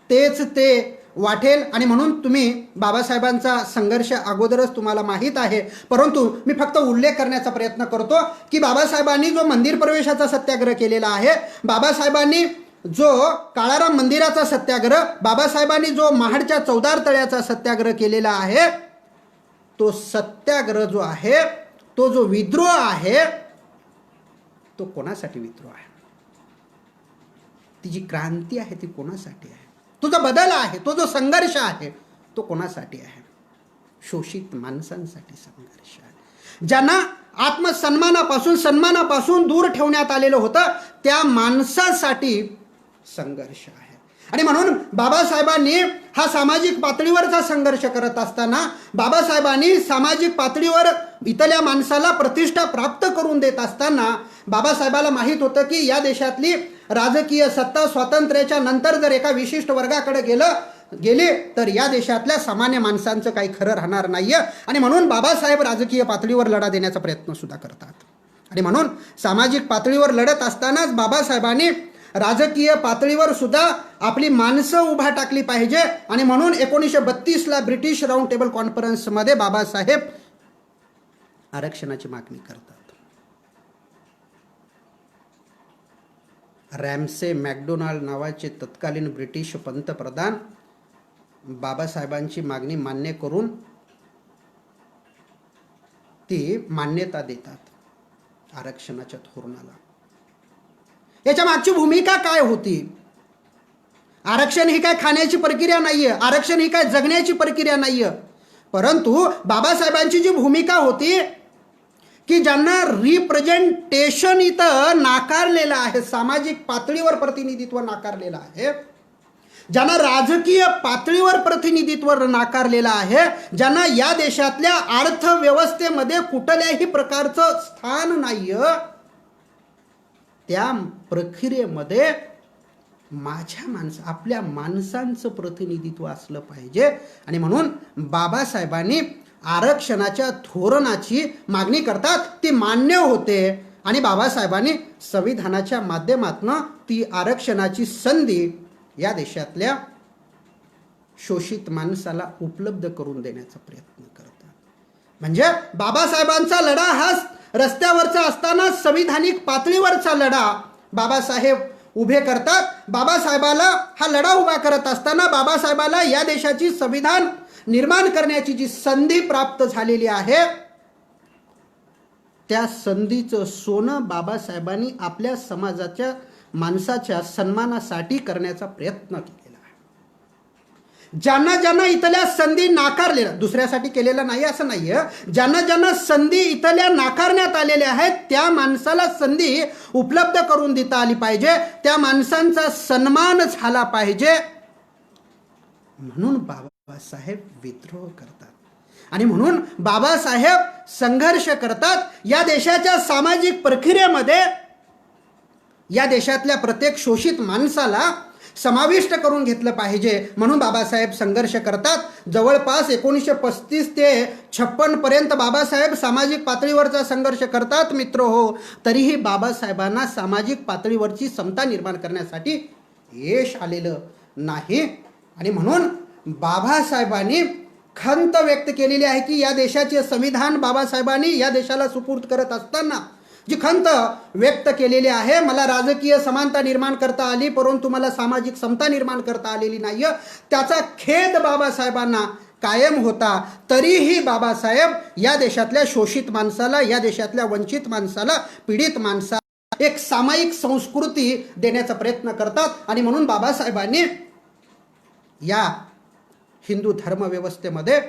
तेच ते वाटेल आणि म्हणून तुम्ही बाबासाहेबांचा संघर्ष अगोदरच तुम्हाला माहीत आहे. परंतु मी फक्त उल्लेख करण्याचा प्रयत्न करतो की बाबासाहेबांनी जो मंदिर प्रवेशाचा सत्याग्रह केलेला आहे, बाबासाहेबांनी जो काळाराम मंदिराचा सत्याग्रह, बाबासाहेबांनी जो महाडच्या चौदार तळ्याचा सत्याग्रह केलेला आहे, तो सत्याग्रह जो आहे, तो जो विद्रोह आहे, तो कोणासाठी विद्रोह आहे? ती जी क्रांती आहे ती कोणासाठी आहे? तो जो बदल आहे, तो जो संघर्ष आहे, तो कोणासाठी आहे? शोषित माणसांसाठी संघर्ष आहे. ज्यांना सन्मानापासून दूर ठेवण्यात आलेलं होतं त्या माणसासाठी संघर्ष आहे. आणि म्हणून बाबासाहेबांनी हा सामाजिक पातळीवरचा संघर्ष करत असताना, बाबासाहेबांनी सामाजिक पातळीवर इथल्या माणसाला प्रतिष्ठा प्राप्त करून देत असताना बाबासाहेबाला माहीत होतं की या देशातली राजकीय सत्ता स्वातंत्र्याच्या नंतर जर एका विशिष्ट वर्गाकडे गेले तर या देशातल्या सामान्य माणसांचं काही खरं राहणार नाहीये. आणि म्हणून बाबासाहेब राजकीय पातळीवर लढा देण्याचा प्रयत्न सुद्धा करतात. आणि म्हणून सामाजिक पातळीवर लढत असतानाच बाबासाहेबांनी राजकीय पातळीवर सुद्धा आपली माणसं उभा टाकली पाहिजे. आणि म्हणून 1932ला ब्रिटिश राऊंड टेबल कॉन्फरन्समध्ये बाबासाहेब आरक्षणाची मागणी करतात. रॅमसे मॅकडोनाल्ड नावाचे तत्कालीन ब्रिटिश पंतप्रधान बाबासाहेबांची मागणी मान्य करून ती मान्यता देतात आरक्षणाच्या धोरणाला. याच्या मागची भूमिका काय होती? आरक्षण ही काय खाण्याची प्रक्रिया नाहीये, आरक्षण ही काय जगण्याची प्रक्रिया नाहीये. परंतु बाबासाहेबांची जी भूमिका होती की ज्यांना रिप्रेझेंटेशन इथं नाकारलेलं आहे, सामाजिक पातळीवर प्रतिनिधित्व नाकारलेलं आहे, ज्यांना राजकीय पातळीवर प्रतिनिधित्व नाकारलेलं आहे, ज्यांना या देशातल्या अर्थव्यवस्थेमध्ये कुठल्याही प्रकारचं स्थान नाहीये, त्या प्रक्रियेमध्ये आपल्या माणसांचं प्रतिनिधित्व असलं पाहिजे. आणि म्हणून बाबासाहेबांनी आरक्षणाच्या धोरणाची मागणी करतात. ती मान्य होते आणि बाबासाहेबांनी संविधानाच्या माध्यमातून ती आरक्षणाची संधी या देशातल्या शोषित माणसाला उपलब्ध करून देण्याचा प्रयत्न करतात. म्हणजे बाबासाहेबांचा लढा हा रस्त्यावरचा असताना संविधानिक पातळीवरचा लढा बाबासाहेब उभे करतात. बाबासाहेबाला हा लढा उभा करत असताना बाबासाहेबाला या देशाची संविधान निर्माण करण्याची जी संधी प्राप्त झालेली आहे, त्या संधीचं सोनं बाबासाहेबांनी आपल्या समाजाच्या माणसाच्या सन्मानासाठी करण्याचा प्रयत्न केलेला आहे. ज्यांना इथल्या संधी नाकारलेल्या, दुसऱ्यासाठी केलेला नाही असं नाहीये, ज्यांना संधी इथल्या नाकारण्यात आलेल्या आहेत त्या माणसाला संधी उपलब्ध करून देता आली पाहिजे, त्या माणसांचा सन्मान झाला पाहिजे. म्हणून बाबासाहेब विद्रोह करतात आणि म्हणून बाबासाहेब संघर्ष करतात. या देशाच्या सामाजिक प्रक्रियेमध्ये या देशातल्या प्रत्येक शोषित माणसाला समाविष्ट करून घेतलं पाहिजे, म्हणून बाबासाहेब संघर्ष करतात. जवळपास 1935 ते 56 पर्यंत बाबासाहेब सामाजिक पातळीवरचा संघर्ष करतात. मित्र हो, तरीही बाबासाहेबांना सामाजिक पातळीवरची समता निर्माण करण्यासाठी यश आलेलं नाही. आणि म्हणून बाबासाहेबांनी खंत व्यक्त केलेली आहे की या देशाचे संविधान बाबासाहेबांनी या देशाला सुपूर्द करत असताना जी खंत व्यक्त केलेली आहे, मला राजकीय समानता निर्माण करता आली परंतु मला सामाजिक समता निर्माण करता आलेली नाही, त्याचा खेद बाबासाहेबांना कायम होता. तरीही बाबासाहेब या देशातल्या शोषित माणसाला, या देशातल्या वंचित माणसाला, पीडित माणसाला एक सामायिक संस्कृती देण्याचा प्रयत्न करतात. आणि म्हणून बाबासाहेबांनी या हिंदू धर्मव्यवस्थेमध्ये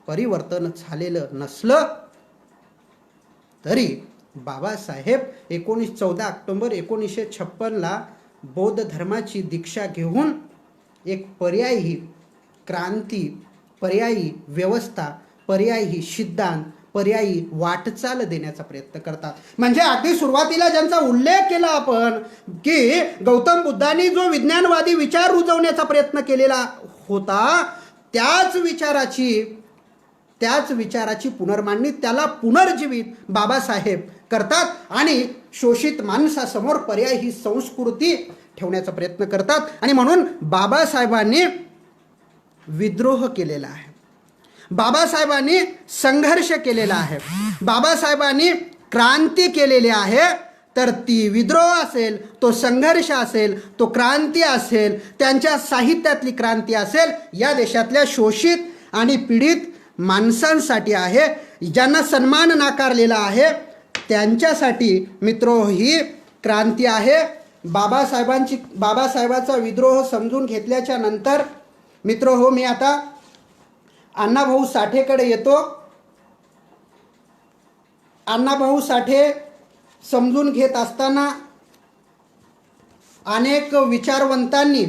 परिवर्तन झालेलं नसलं तरी बाबासाहेब 14 ऑक्टोबर 1956 बौद्ध धर्माची दीक्षा घेऊन एक पर्यायी क्रांती, पर्यायी व्यवस्था, पर्यायी सिद्धांत, पर्यायी वाटचाल देण्याचा प्रयत्न करतात. म्हणजे अगदी सुरुवातीला ज्यांचा उल्लेख केला आपण की गौतम बुद्धांनी जो विज्ञानवादी विचार रुजवण्याचा प्रयत्न केलेला होता, त्याच विचाराची पुनर्मांडणी, त्याला पुनर्जीवित बाबासाहेब करतात आणि शोषित माणसासमोर पर्यायी ही संस्कृती ठेवण्याचा प्रयत्न करतात. आणि म्हणून बाबासाहेबांनी विद्रोह केलेला आहे, बाबासाहेबांनी संघर्ष केलेला आहे, बाबासाहेबांनी क्रांती केलेली आहे. तर ती विद्रोह असेल, तो संघर्ष असेल, तो क्रांती असेल, त्यांच्या साहित्यातली क्रांती असेल, या देशातल्या शोषित आणि पीडित माणसांसाठी आहे, ज्यांना सन्मान नाकारलेला आहे त्यांच्यासाठी मित्रो ही क्रांती आहे. बाबासाहेबांचा विद्रोह समजून घेतल्याच्या नंतर मित्रो हो, मी आता अण्णाभाऊ साठेकडे येतो. अण्णाभाऊ साठे समजून घेत असताना अनेक विचारवंतांनी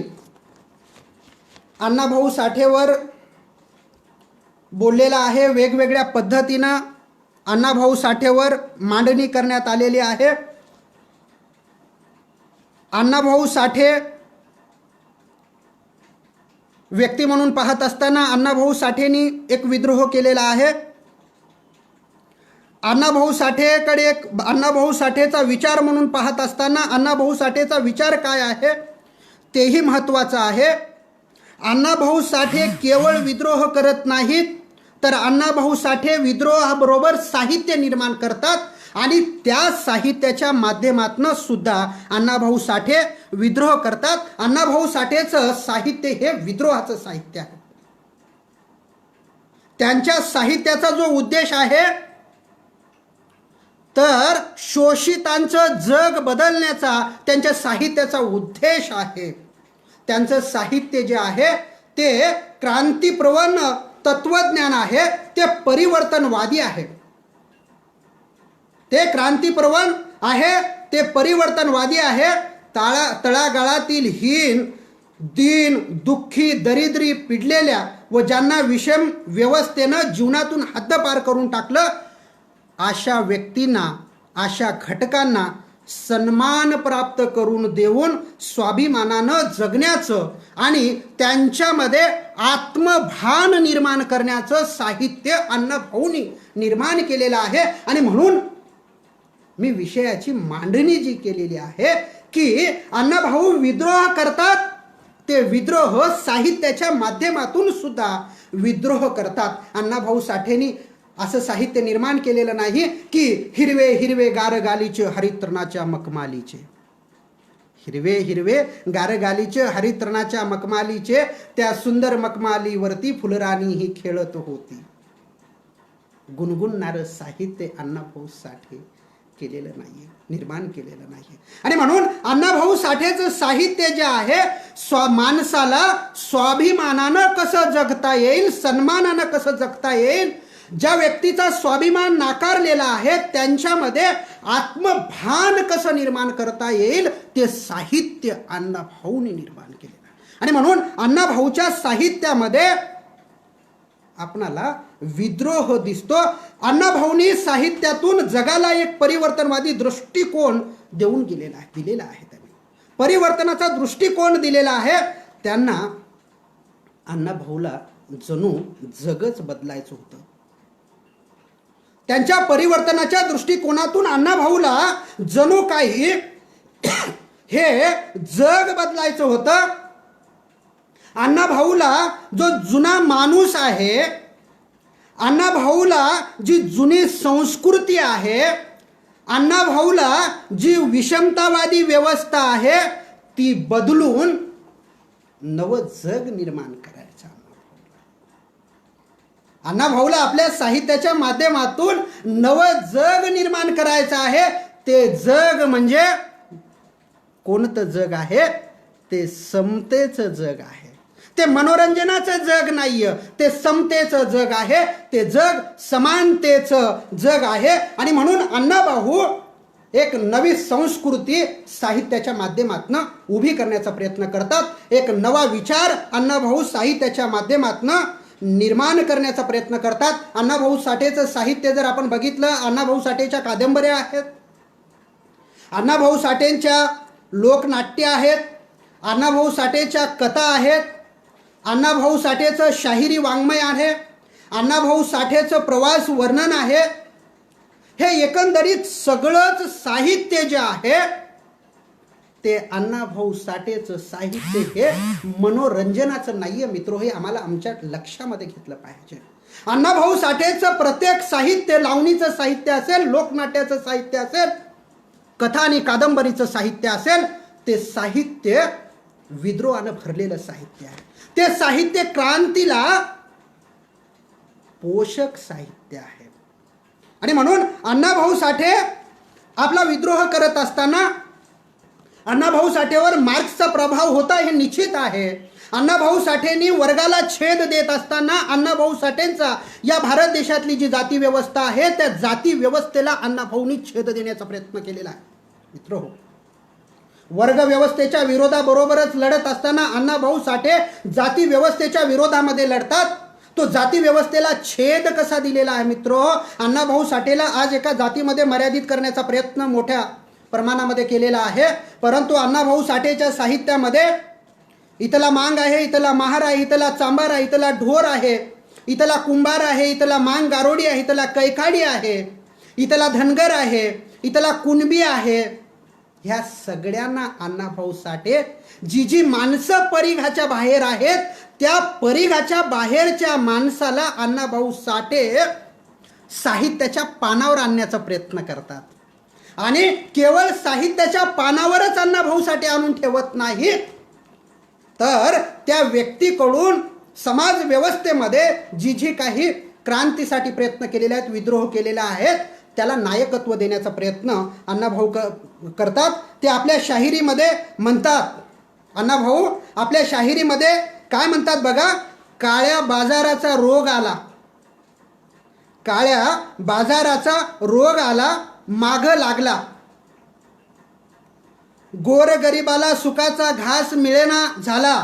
अण्णाभाऊ साठेवर बोललेला आहे. वेगवेगळ्या पद्धतीनं अण्णाभाऊ साठेवर मांडणी करण्यात आलेली आहे. अण्णाभाऊ साठे व्यक्ती म्हणून पाहत असताना अण्णाभाऊ साठेंनी एक विद्रोह केलेला आहे. अण्णाभाऊ साठेचा विचार म्हणून पाहत असताना अण्णाभाऊ साठेचा विचार काय आहे तेही महत्त्वाचं आहे. अण्णाभाऊ साठे केवळ विद्रोह करत नाहीत, तर अण्णाभाऊ साठे विद्रोहाबरोबर साहित्य निर्माण करतात आणि त्या साहित्याच्या माध्यमातून सुद्धा अण्णाभाऊ साठे विद्रोह करतात. अण्णाभाऊ साठेचं साहित्य हे विद्रोहाचं साहित्य आहे. त्यांच्या साहित्याचा जो उद्देश आहे तर शोषितांचं जग बदलण्याचा त्यांच्या साहित्याचा उद्देश आहे. त्यांचं साहित्य जे आहे ते क्रांतीप्रवण तत्वज्ञान आहे, ते परिवर्तनवादी आहे, ते क्रांतीप्रवण आहे, ते परिवर्तनवादी आहे. तळागाळातील हीन, दीन, दुःखी, दरिद्री, पिडलेल्या व ज्यांना विषम व्यवस्थेनं जीवनातून हद्दपार करून टाकलं, अशा व्यक्तींना, अशा घटकांना सन्मान प्राप्त करून देऊन स्वाभिमानानं जगण्याचं आणि त्यांच्यामध्ये आत्मभान निर्माण करण्याचं साहित्य अण्णाभाऊंनी निर्माण केलेलं आहे. आणि म्हणून मी विषयाची मांडणी जी केलेली आहे की अण्णाभाऊ विद्रोह करतात, ते विद्रोह साहित्याच्या माध्यमातून सुद्धा विद्रोह करतात. अण्णाभाऊ साठेंनी असं साहित्य निर्माण केलेलं नाही की हिरवे हिरवे गारगालीचे हरितरणाच्या मखमालीचे, हिरवे हिरवे गारगालीचे हरितरणाच्या मखमालीचे, त्या सुंदर मखमालीवरती फुलराणी ही खेळत होती. गुणगुणणारं साहित्य अण्णाभाऊ साठे केलेलं नाहीये, निर्माण केलेलं नाहीये. आणि म्हणून अण्णाभाऊ साठेचं साहित्य जे आहे माणसाला स्वाभिमानानं कसं जगता येईल, सन्मानानं कसं जगता येईल, ज्या व्यक्तीचा स्वाभिमान नाकारलेला आहे त्यांच्यामध्ये आत्मभान कसं निर्माण करता येईल, ते साहित्य अण्णाभाऊंनी निर्माण केलेलं आहे. आणि म्हणून अण्णाभाऊच्या साहित्यामध्ये आपणाला विद्रोह दिसतो. अण्णाभाऊंनी साहित्यातून जगाला एक परिवर्तनवादी दृष्टिकोन देऊन दिलेला आहे त्यांनी. परिवर्तनाचा दृष्टिकोन दिलेला आहे त्यांना. अण्णाभाऊला जणू जगच बदलायचं होतं. त्यांच्या परिवर्तनाच्या दृष्टिकोनातून अण्णाभाऊला जणू काही हे जग बदलायचं होतं. अण्णाभाऊला जो जुना माणूस आहे, अण्णाभाऊला जी जुनी संस्कृती आहे, अण्णाभाऊला जी विषमतावादी व्यवस्था आहे ती बदलून नवं जग निर्माण करायचं. अण्णाभाऊला आपल्या साहित्याच्या माध्यमातून नवं जग निर्माण करायचं आहे. ते जग म्हणजे कोणतं जग आहे? ते समतेचं जग आहे. ते मनोरंजनाचं जग नाहीये, ते समतेचं जग आहे. ते जग समानतेचं जग आहे. आणि म्हणून अण्णाभाऊ एक नवी संस्कृती साहित्याच्या माध्यमातून उभी करण्याचा प्रयत्न करतात. एक नवा विचार अण्णाभाऊ साहित्याच्या माध्यमातून निर्माण करण्याचा प्रयत्न करतात. अण्णाभाऊ साठेचं साहित्य जर आपण बघितलं, अण्णाभाऊ साठेच्या कादंबऱ्या आहेत, अण्णाभाऊ साठेंच्या लोकनाट्य आहेत, अण्णाभाऊ साठेच्या कथा आहेत, अण्णाभाऊ साठेचं शाहिरी वाङ्मय आहे, अण्णाभाऊ साठेचं प्रवास वर्णन आहे. हे एकंदरीत सगळंच साहित्य जे आहे ते अण्णाभाऊ साठेचं साहित्य हे मनोरंजनाचं नाहीये मित्र. हे आम्हाला आमच्या लक्षामध्ये घेतलं पाहिजे. अण्णाभाऊ साठेचं प्रत्येक साहित्य, लावणीचं साहित्य असेल, लोकनाट्याचं साहित्य असेल, कथा आणि कादंबरीचं साहित्य असेल, ते साहित्य विद्रोहानं भरलेलं साहित्य आहे. ते साहित्य क्रांतीला पोषक साहित्य आहे. आणि म्हणून अण्णाभाऊ साठे आपला विद्रोह करत असताना अण्णाभाऊ साठेवर मार्क्सचा प्रभाव होता हे निश्चित आहे. अण्णाभाऊ साठेंनी वर्गाला छेद देत असताना अण्णाभाऊ साठेंचा या भारत देशातली जी जाती व्यवस्था आहे त्या जाती व्यवस्थेला अण्णाभाऊंनी छेद देण्याचा प्रयत्न केलेला आहे. मित्रहो, वर्ग व्यवस्थेच्या विरोधाबरोबरच लढत असताना अण्णाभाऊ साठे जाती व्यवस्थेच्या विरोधामध्ये लढतात. तो जाती व्यवस्थेला छेद कसा दिलेला आहे मित्र. अण्णाभाऊ साठेला आज एका जातीमध्ये मर्यादित करण्याचा प्रयत्न मोठ्या प्रमाणामध्ये केलेला आहे. परंतु अण्णाभाऊ साठेच्या साहित्यामध्ये इथला मांग आहे, इथला महार आहे, इथला चांबार आहे, इथला ढोर आहे, इथला कुंभार आहे, इथला मांग गारोडी आहे, इथला कैकाडी आहे, इथला धनगर आहे, इथला कुणबी आहे. ह्या सगळ्यांना अण्णाभाऊ साठे जी जी माणसं परिघाच्या बाहेर आहेत त्या परिघाच्या बाहेरच्या माणसाला अण्णाभाऊ साठे साहित्याच्या पानावर आणण्याचा प्रयत्न करतात. आणि केवळ साहित्याच्या पानावरच अण्णाभाऊ साठे आणून ठेवत नाहीत, तर त्या व्यक्तीकडून समाज व्यवस्थेमध्ये जी जी काही क्रांतीसाठी प्रयत्न केलेले आहेत, विद्रोह केलेला आहेत, त्याला नायकत्व देण्याचा प्रयत्न अण्णाभाऊ करतात. ते आपल्या शाहिरीमध्ये म्हणतात. अण्णाभाऊ आपल्या शाहिरीमध्ये काय म्हणतात बघा. काळ्या बाजाराचा रोग आला, काळ्या बाजाराचा रोग आला, माग लागला, गोरगरिबाला सुखाचा घास मिळेना झाला,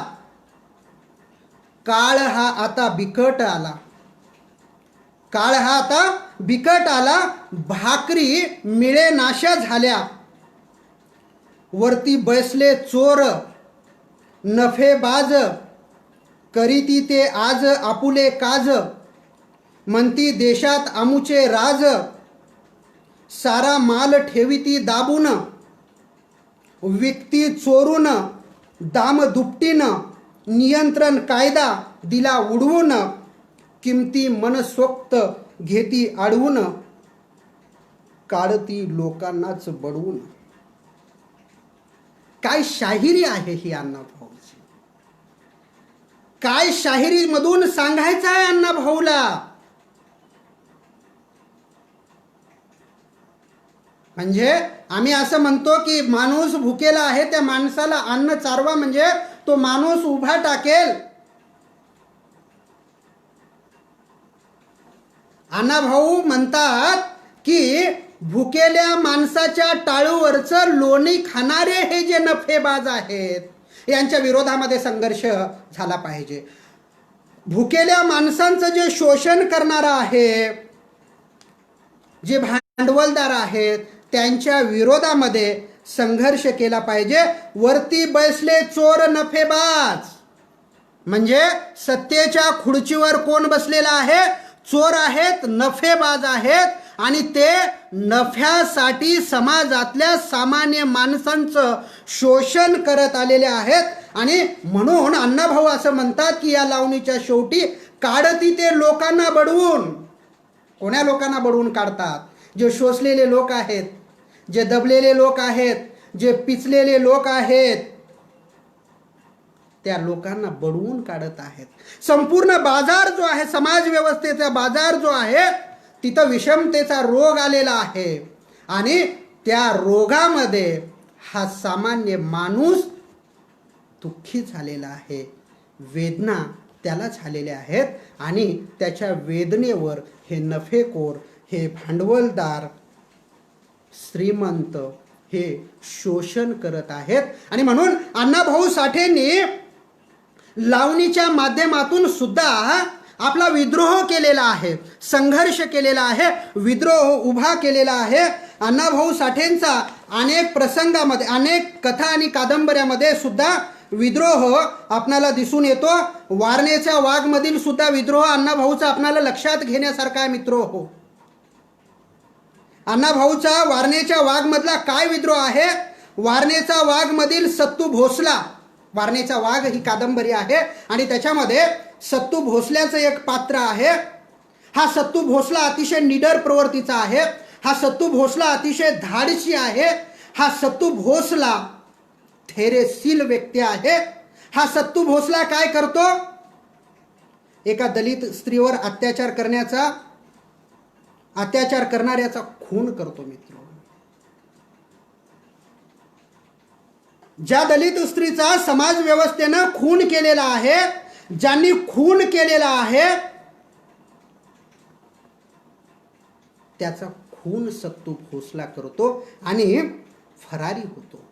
काळ हा आता बिकट आला, काळ हा आता बिकट आला, भाकरी मिळे नाशा झाल्या, वरती बसले चोर नफेबाज, करीती ते आज आपुले काज, म्हणती देशात आमुचे राज, सारा माल ठेविती दाबून, विकती चोरून, दाम दुपटीनं, नियंत्रण कायदा दिला उडवून, किमती मनसोक्त घेती अडवून, काढती लोकांनाच बडवून. काय शाहिरी आहे ही अण्णाभाऊची. काय शाहिरीमधून सांगायचं आहे अण्णाभाऊला. म्हणजे आम्ही असं म्हणतो की माणूस भुकेला आहे, त्या माणसाला अन्न चारवा म्हणजे तो माणूस उभा टाकेल. अण्णाभाऊ म्हणतात की भुकेल्या माणसाच्या टाळूवरचं लोणी खाणारे हे जे नफेबाज आहेत यांच्या विरोधामध्ये संघर्ष झाला पाहिजे. भुकेल्या माणसांचं जे शोषण करणारा आहे, जे भांडवलदार आहेत त्यांच्या विरोधामध्ये संघर्ष केला पाहिजे. वरती बसले चोर नफेबाज, म्हणजे सत्तेच्या खुर्चीवर कोण बसलेला आहे? चोर आहेत, नफेबाज आहेत, आणि ते नफ्यासाठी समाजातल्या सामान्य माणसांचं शोषण करत आलेले आहेत. आणि म्हणून अण्णाभाऊ असं म्हणतात की या लावणीच्या शेवटी काढती ते लोकांना बडवून. कोण्या लोकांना बडवून काढतात? जे शोषलेले लोक आहेत, जे दबलेले लोक आहेत, जे पिचलेले लोक आहेत, त्या लोकांना बडवून काढत आहेत. संपूर्ण बाजार जो आहे, समाज व्यवस्थेचा बाजार जो आहे, तिथं विषमतेचा रोग आलेला आहे. आणि त्या रोगामध्ये हा सामान्य माणूस दुःखी झालेला आहे. वेदना त्याला झालेल्या आहेत. आणि त्याच्या वेदनेवर हे नफेखोर, हे भांडवलदार, श्रीमंत हे शोषण करत आहेत. आणि म्हणून अण्णाभाऊ साठेंनी लावणीच्या माध्यमातून सुद्धा आपला विद्रोह केलेला आहे, संघर्ष केलेला आहे, विद्रोह उभा केलेला आहे. अण्णाभाऊ साठेंचा अनेक प्रसंगामध्ये, अनेक कथा आणि कादंबऱ्यामध्ये सुद्धा विद्रोह आपल्याला दिसून येतो. वारणेच्या वाघमधील सुद्धा विद्रोह अण्णाभाऊचा आपल्याला लक्षात घेण्यासारखा आहे मित्रहो. अण्णाभाऊचा वारणेच्या वाघमधला काय विद्रोह आहे? वारणेचा वाघमधील सत्तू भोसला, वारणेचा वाघ ही कादंबरी आहे आणि त्याच्यामध्ये सत्तू भोसल्याचं एक पात्र आहे. हा सत्तू भोसला अतिशय निडर प्रवृत्तीचा आहे. हा सत्तू भोसला अतिशय धाडसी आहे. हा सत्तू भोसला धैर्यशील व्यक्ती आहे. हा सत्तू भोसला काय करतो? एका दलित स्त्रीवर अत्याचार करणाऱ्याचा खून करतो मित्र. ज्या दलित स्त्रीचा समाज व्यवस्थेनं खून केलेला आहे, ज्यांनी खून केलेला आहे, त्याचा खून सत्तू भोसला करतो आणि फरारी होतो.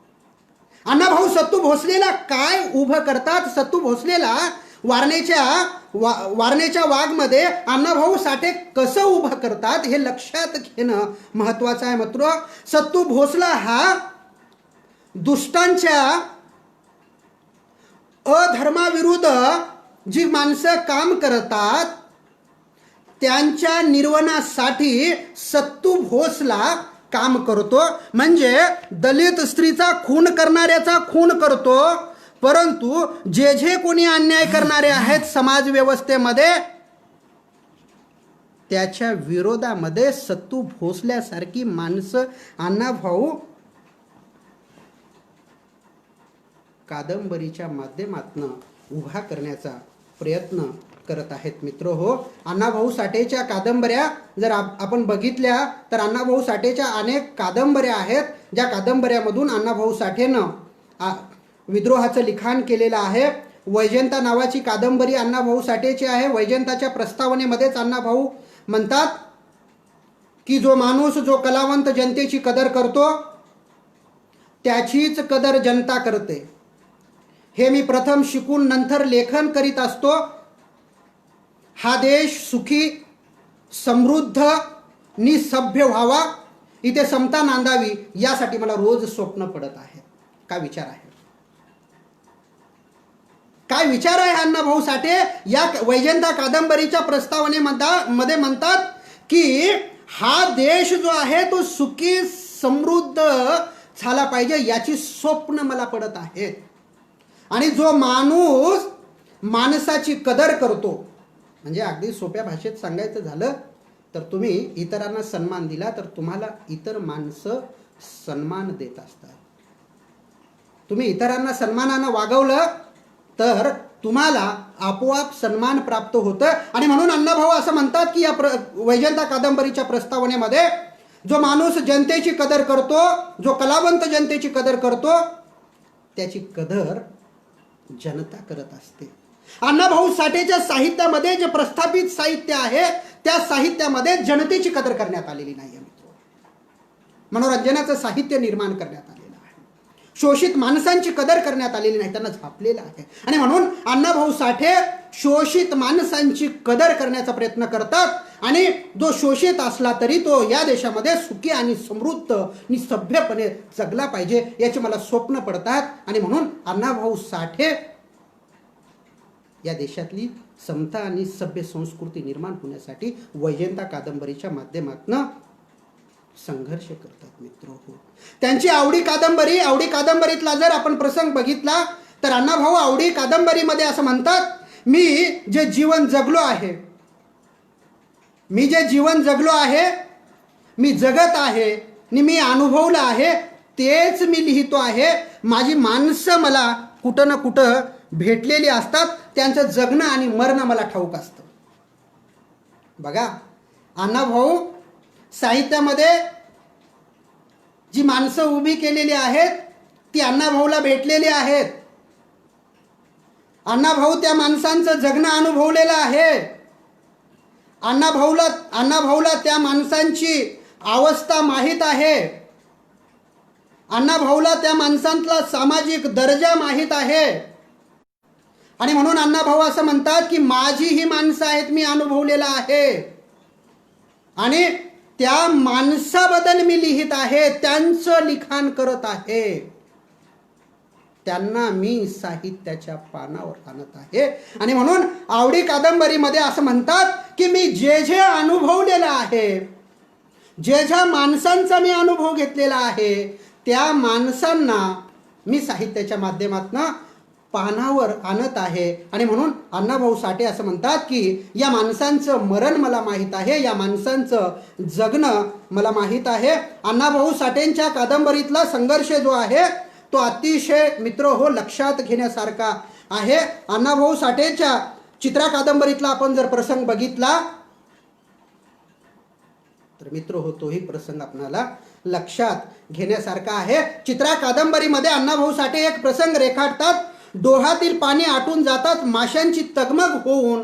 अण्णाभाऊ सत्तू भोसलेला काय उभं करतात? सत्तू भोसलेला वारणेच्या वाघमध्ये अण्णाभाऊ साठे कसं उभं करतात हे लक्षात घेणं महत्वाचं आहे मित्र. सत्तू भोसला हा दुष्टांच्या, अधर्माविरुद्ध जी माणसं काम करतात त्यांच्या निर्वहनासाठी सत्तू भोसला काम करतो. म्हणजे दलित स्त्रीचा खून करणाऱ्याचा खून करतो, परंतु जे कोणी अन्याय करणारे आहेत समाज व्यवस्थेमध्ये त्याच्या विरोधामध्ये सत्तू भोसल्यासारखी माणसं अण्णाभाऊ कादंबरीच्या माध्यमातून उभा करण्याचा प्रयत्न करत आहेत मित्र हो. अण्णाभाऊ साठेच्या कादंबऱ्या जर आपण बघितल्या तर अण्णाभाऊ साठेच्या अनेक कादंबऱ्या आहेत, ज्या कादंबऱ्यामधून अण्णाभाऊ साठेनं विद्रोहाचं लिखाण केलेलं आहे. वैजयंता नावाची कादंबरी अण्णाभाऊ साठेची आहे. वैजयंताच्या प्रस्तावनेमध्येच अण्णाभाऊ म्हणतात की जो माणूस, जो कलावंत जनतेची कदर करतो त्याचीच कदर जनता करते. हे मी प्रथम शिकून नंतर लेखन करीत असतो. हा देश सुखी, समृद्ध, निसभ्य व्हावा, इथे समता नांदावी, यासाठी मला रोज स्वप्न पडत आहे. काय विचार आहे, काय विचार आहे अण्णाभाऊ साठे या वैजयंता कादंबरीच्या प्रस्तावनेमध्ये म्हणतात की हा देश जो आहे तो सुखी समृद्ध झाला पाहिजे याची स्वप्न मला पडत आहेत. आणि जो माणूस माणसाची कदर करतो, म्हणजे अगदी सोप्या भाषेत सांगायचं झालं तर तुम्ही इतरांना सन्मान दिला तर तुम्हाला इतर माणसं सन्मान देत असतात. तुम्ही इतरांना सन्मानानं वागवलं तर तुम्हाला आपोआप सन्मान प्राप्त होतं. आणि म्हणून अण्णाभाऊ असं म्हणतात की या वैजयंता कादंबरीच्या प्रस्तावनेमध्ये जो माणूस जनतेची कदर करतो, जो कलावंत जनतेची कदर करतो, त्याची कदर जनता करत असते. अण्णाभाऊ साठेच्या साहित्यामध्ये जे प्रस्थापित साहित्य आहे त्या साहित्यामध्ये जनतेची कदर करण्यात आलेली नाही मित्र. मनोरंजनाचं साहित्य निर्माण करण्यात आलेलं आहे. शोषित माणसांची कदर करण्यात आलेली नाही, त्यांना झापलेलं आहे. आणि म्हणून अण्णाभाऊ साठे शोषित माणसांची कदर करण्याचा प्रयत्न करतात आणि जो शोषित असला तरी तो या देशामध्ये सुखी आणि समृद्ध आणि सभ्यपणे जगला पाहिजे याचे मला स्वप्न पडतात. आणि म्हणून अण्णाभाऊ साठे या देशातली समता आणि सभ्य संस्कृती निर्माण होण्यासाठी वैजयंता कादंबरीच्या माध्यमातून संघर्ष करतात मित्रहो. त्यांची आवडी कादंबरीतला जर आपण प्रसंग बघितला तर अण्णाभाऊ आवडी कादंबरीमध्ये असं म्हणतात, मी जे जीवन जगलो आहे, मी जगत आहे आणि मी अनुभवलं आहे तेच मी लिहितो आहे. माझी माणसं मला कुठं ना कुठं भेटलेली असतात, त्यांचं जगणं आणि मरणं मला ठाऊक असतं. बघा, अण्णाभाऊ साहित्यामध्ये जी माणसं उभी केलेली आहेत ती अण्णाभाऊला भेटलेली आहेत. अण्णाभाऊ त्या माणसांचं जगणं अनुभवलेलं आहे. अण्णाभाऊला त्या माणसांची अवस्था माहीत आहे. अण्णाभाऊला त्या माणसांचा सामाजिक दर्जा माहीत आहे. आणि म्हणून अण्णाभाऊ असं म्हणतात की माझी ही माणसं आहेत, मी अनुभवलेलं आहे आणि त्या माणसाबद्दल मी लिहित आहे, त्यांचं लिखाण करत आहे, त्यांना मी साहित्याच्या पानावर आणत आहे. आणि म्हणून आवडी कादंबरीमध्ये असं म्हणतात की मी जे जे अनुभवलेलं आहे, ज्या माणसांचा मी अनुभव घेतलेला आहे, त्या माणसांना मी साहित्याच्या माध्यमातून पानावर आणत आहे. आणि म्हणून अण्णाभाऊ साठे असं म्हणतात की या माणसांचं मरण मला माहीत आहे, या माणसांचं जगणं मला माहीत आहे. अण्णाभाऊ साठेंच्या कादंबरीतला संघर्ष जो आहे तो अतिशय मित्रहो लक्षात घेण्यासारखा आहे. अण्णाभाऊ साठेच्या चित्रा कादंबरीतला आपण जर प्रसंग बघितला तर मित्रहो तोही प्रसंग आपल्याला लक्षात घेण्यासारखा आहे. चित्रा कादंबरीमध्ये अण्णाभाऊ साठे एक प्रसंग रेखाटतात. डोहातील पाणी आटून जातात, माशांची तगमग होऊन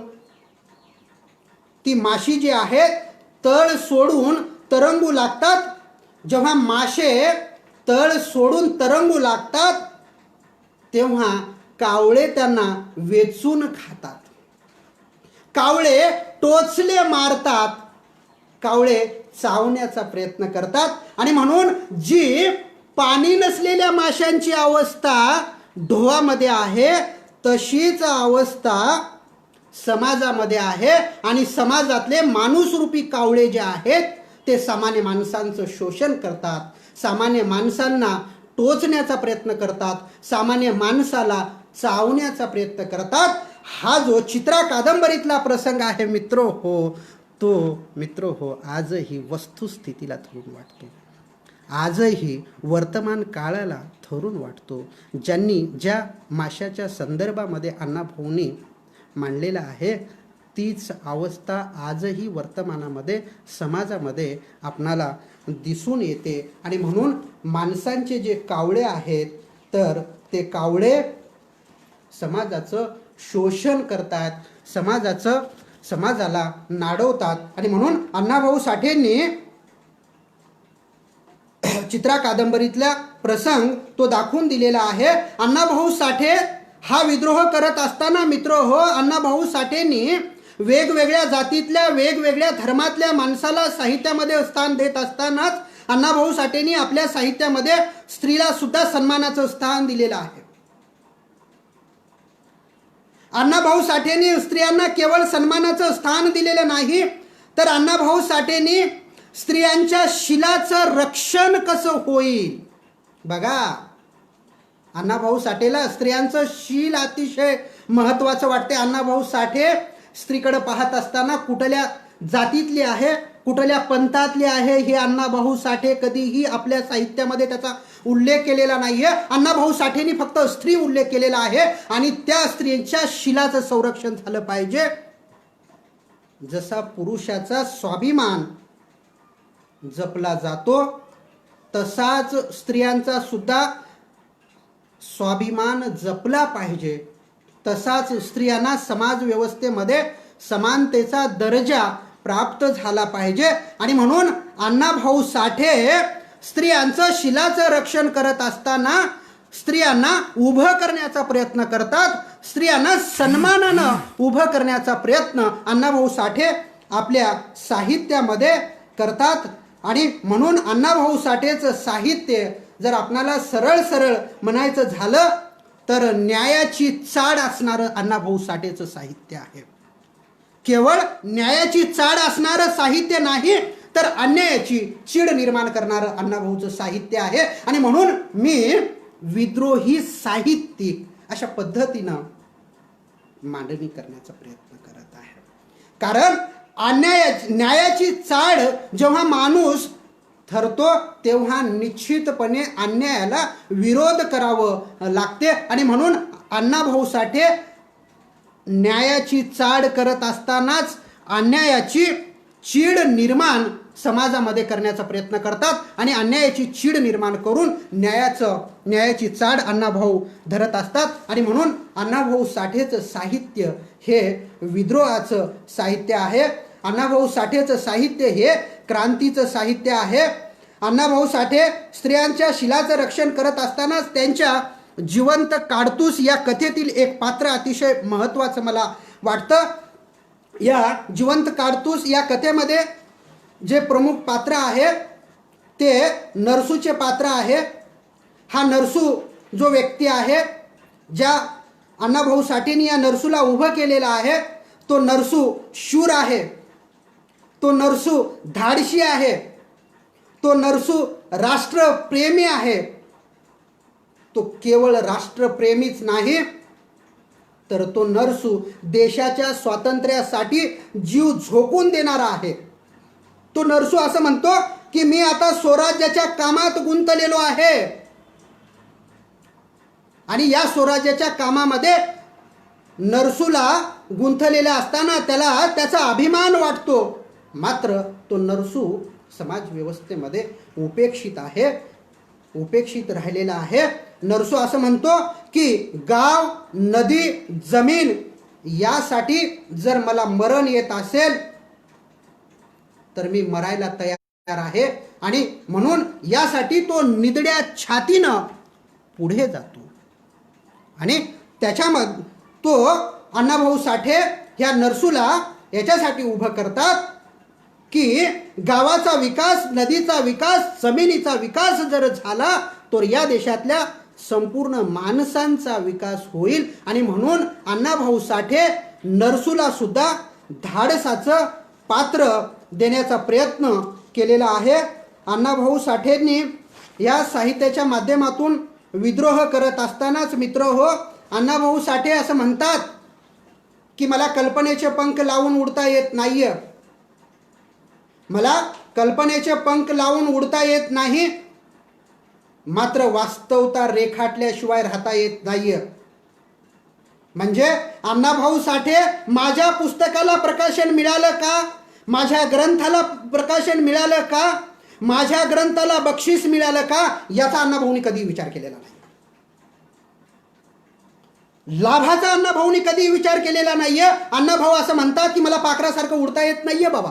ती माशी जी आहे तळ सोडून तरंगू लागतात. जेव्हा मासे तळ सोडून तरंगू लागतात तेव्हा कावळे त्यांना वेचून खातात. कावळे टोचले मारतात, कावळे चावण्याचा प्रयत्न करतात. आणि म्हणून जी पाणी नसलेल्या माशांची अवस्था डोहामध्ये आहे तशीच अवस्था समाजामध्ये आहे. आणि समाजातले माणूसरूपी कावळे जे आहेत ते सामान्य माणसांचं शोषण करतात, सामान्य माणसांना टोचण्याचा प्रयत्न करतात, सामान्य माणसाला चावण्याचा प्रयत्न करतात. हा जो चित्रा कादंबरीतला प्रसंग आहे मित्र हो आजही वस्तुस्थितीला धरून वाटतो, आजही वर्तमान काळाला धरून वाटतो. ज्या माशाच्या संदर्भामध्ये अण्णाभाऊंनी मांडलेला आहे तीच अवस्था आजही वर्तमानामध्ये समाजामध्ये आपणाला दिसून येते. आणि म्हणून माणसांचे जे कावळे आहेत तर ते कावळे समाजाचं शोषण करतात, समाजाला नाडवतात. आणि म्हणून अण्णाभाऊ साठेंनी चित्रा कादंबरीतला प्रसंग तो दाखवून दिलेला आहे. अण्णाभाऊ साठे हा विद्रोह करत असताना मित्रहो अण्णाभाऊ साठेंनी वेगवेगळ्या जातीतल्या वेगवेगळ्या धर्मातल्या माणसाला साहित्यामध्ये स्थान देत असतानाच अण्णाभाऊ साठेंनी आपल्या साहित्यामध्ये स्त्रीला सुद्धा सन्मानाचं स्थान दिलेलं आहे. अण्णाभाऊ साठेंनी स्त्रियांना केवळ सन्मानाचं स्थान दिलेलं नाही तर अण्णाभाऊ साठेंनी स्त्रियांच्या शिलाचं रक्षण कसं होईल. बघा, अण्णाभाऊ साठेला स्त्रियांचं शील अतिशय महत्त्वाचं वाटते. अण्णाभाऊ साठे स्त्रीकडे पाहत असताना कुठल्या जातीतली आहे, कुठल्या पंथातली आहे हे अण्णाभाऊ साठे कधीही आपल्या साहित्यामध्ये त्याचा उल्लेख केलेला नाहीये. अण्णाभाऊ साठेंनी फक्त स्त्री उल्लेख केलेला आहे आणि त्या स्त्रीच्या शिलाचं संरक्षण झालं पाहिजे. जसा पुरुषाचा स्वाभिमान जपला जातो तसाच स्त्रियांचा सुद्धा स्वाभिमान जपला पाहिजे. तसाच स्त्रियांना समाज व्यवस्थेमध्ये समानतेचा दर्जा प्राप्त झाला पाहिजे. आणि म्हणून अण्णाभाऊ साठे स्त्रियांचं शिलाचं रक्षण करत असताना स्त्रियांना उभं करण्याचा प्रयत्न करतात, स्त्रियांना सन्मानानं उभं करण्याचा प्रयत्न अण्णाभाऊ साठे आपल्या साहित्यामध्ये करतात. आणि म्हणून अण्णाभाऊ साठेचं साहित्य जर आपणाला सरळ सरळ म्हणायचं झालं तर न्यायाची चाड असणारं अण्णाभाऊ साठेचं साहित्य आहे. केवळ न्यायाची चाड असणारं साहित्य नाही तर अन्यायाची चीड निर्माण करणारं अण्णाभाऊचं साहित्य आहे. आणि म्हणून मी विद्रोही साहित्यिक अशा पद्धतीनं मांडणी करण्याचा प्रयत्न करत आहे. कारण न्यायाची चाड जेव्हा माणूस ठरतो तेव्हा निश्चितपणे अन्यायाला विरोध करावं लागते. आणि म्हणून अण्णाभाऊ साठे न्यायाची चाड करत असतानाच अन्यायाची चीड निर्माण समाजामध्ये करण्याचा प्रयत्न करतात आणि अन्यायाची चीड निर्माण करून न्यायाची चाड अण्णाभाऊ धरत असतात. आणि म्हणून अण्णाभाऊ साठेचं साहित्य हे विद्रोहाचं साहित्य आहे. अण्णाभाऊ साठेचं साहित्य हे क्रांतीचं साहित्य आहे. अण्णाभाऊ साठे स्त्रियांच्या शिलाचं रक्षण करत असतानाच त्यांच्या जिवंत काडतूस या कथेतील एक पात्र अतिशय महत्त्वाचं मला वाटतं. या जिवंत काडतूस या कथेमध्ये जे प्रमुख पात्र आहे ते नरसूचे पात्र आहे. हा नरसू जो व्यक्ती आहे, ज्या अण्णाभाऊ साठेंनी या नरसूला उभं केलेला आहे, तो नरसू शूर आहे, तो नरसू धाडशी आहे, तो नरसू राष्ट्रप्रेमी आहे. तो केवळ राष्ट्रप्रेमीच नाही तर तो नरसू देशाच्या स्वातंत्र्यासाठी जीव झोकून देणारा आहे. तो नरसू असं म्हणतो की मी आता स्वराज्याच्या कामात गुंतलेलो आहे आणि या स्वराज्याच्या कामामध्ये नरसूला गुंतलेला असताना त्याला त्याचा अभिमान वाटतो. मात्र तो नरसू समाज व्यवस्थेमध्ये उपेक्षित आहे, उपेक्षित राहिलेला आहे. नरसू असं म्हणतो की गाव, नदी, जमीन यासाठी जर मला मरण येत असेल तर मी मरायला तयार आहे. आणि म्हणून यासाठी तो निधड्या छातीनं पुढे जातो. आणि त्याच्यामध्ये तो अण्णाभाऊ साठे ह्या नरसूला याच्यासाठी उभं करतात की गावाचा विकास, नदीचा विकास, जमिनीचा विकास जर झाला तर या देशातल्या संपूर्ण माणसांचा विकास होईल. आणि म्हणून अण्णाभाऊ साठे नरसूला सुद्धा धाडसाचं पात्र देण्याचा प्रयत्न केलेला आहे. अण्णाभाऊ साठेंनी या साहित्याच्या माध्यमातून विद्रोह करत असतानाच मित्रहो, अण्णाभाऊ साठे असं म्हणतात की मला कल्पनेचे पंख लावून उडता येत नाहीये, मला कल्पनेचे पंख लावून उडता येत नाही, मात्र वास्तवता रेखाटल्याशिवाय राहता येत नाहीये. म्हणजे अण्णाभाऊ साठे माझ्या पुस्तकाला प्रकाशन मिळालं का, माझ्या ग्रंथाला प्रकाशन मिळालं का, माझ्या ग्रंथाला बक्षीस मिळालं का, याचा अण्णाभाऊंनी कधी विचार केलेला नाही. लाभाचा अण्णाभाऊंनी कधी विचार केलेला नाहीये. अण्णाभाऊ असं म्हणतात की मला पाखरासारखं उडता येत नाहीये बाबा.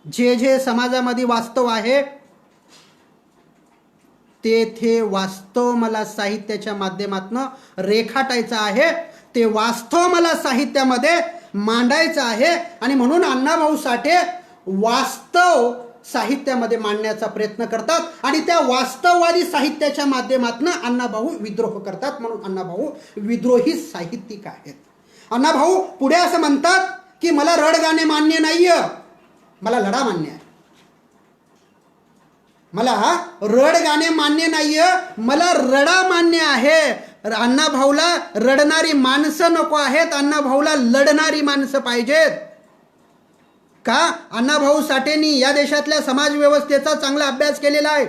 जे जे समाजामध्ये वास्तव आहे ते वास्तव मला साहित्याच्या माध्यमातून रेखाटायचं आहे, ते वास्तव मला साहित्यामध्ये मांडायचं आहे. आणि म्हणून अण्णाभाऊ साठे वास्तव साहित्यामध्ये मांडण्याचा प्रयत्न करतात आणि त्या वास्तववादी साहित्याच्या माध्यमातून अण्णाभाऊ विद्रोह करतात. म्हणून अण्णाभाऊ विद्रोही साहित्यिक आहेत. अण्णाभाऊ पुढे असं म्हणतात की मला रडगाणे मान्य नाहीये, मला लढा मान्य आहे. मला रडगाणे मान्य नाहीये, मला रडा मान्य आहे. अण्णाभाऊला रडणारी माणसं नको आहेत, अण्णाभाऊला लढणारी माणसं पाहिजेत. का? अण्णाभाऊ साठेंनी या देशातल्या समाज व्यवस्थेचा चांगला अभ्यास केलेला आहे.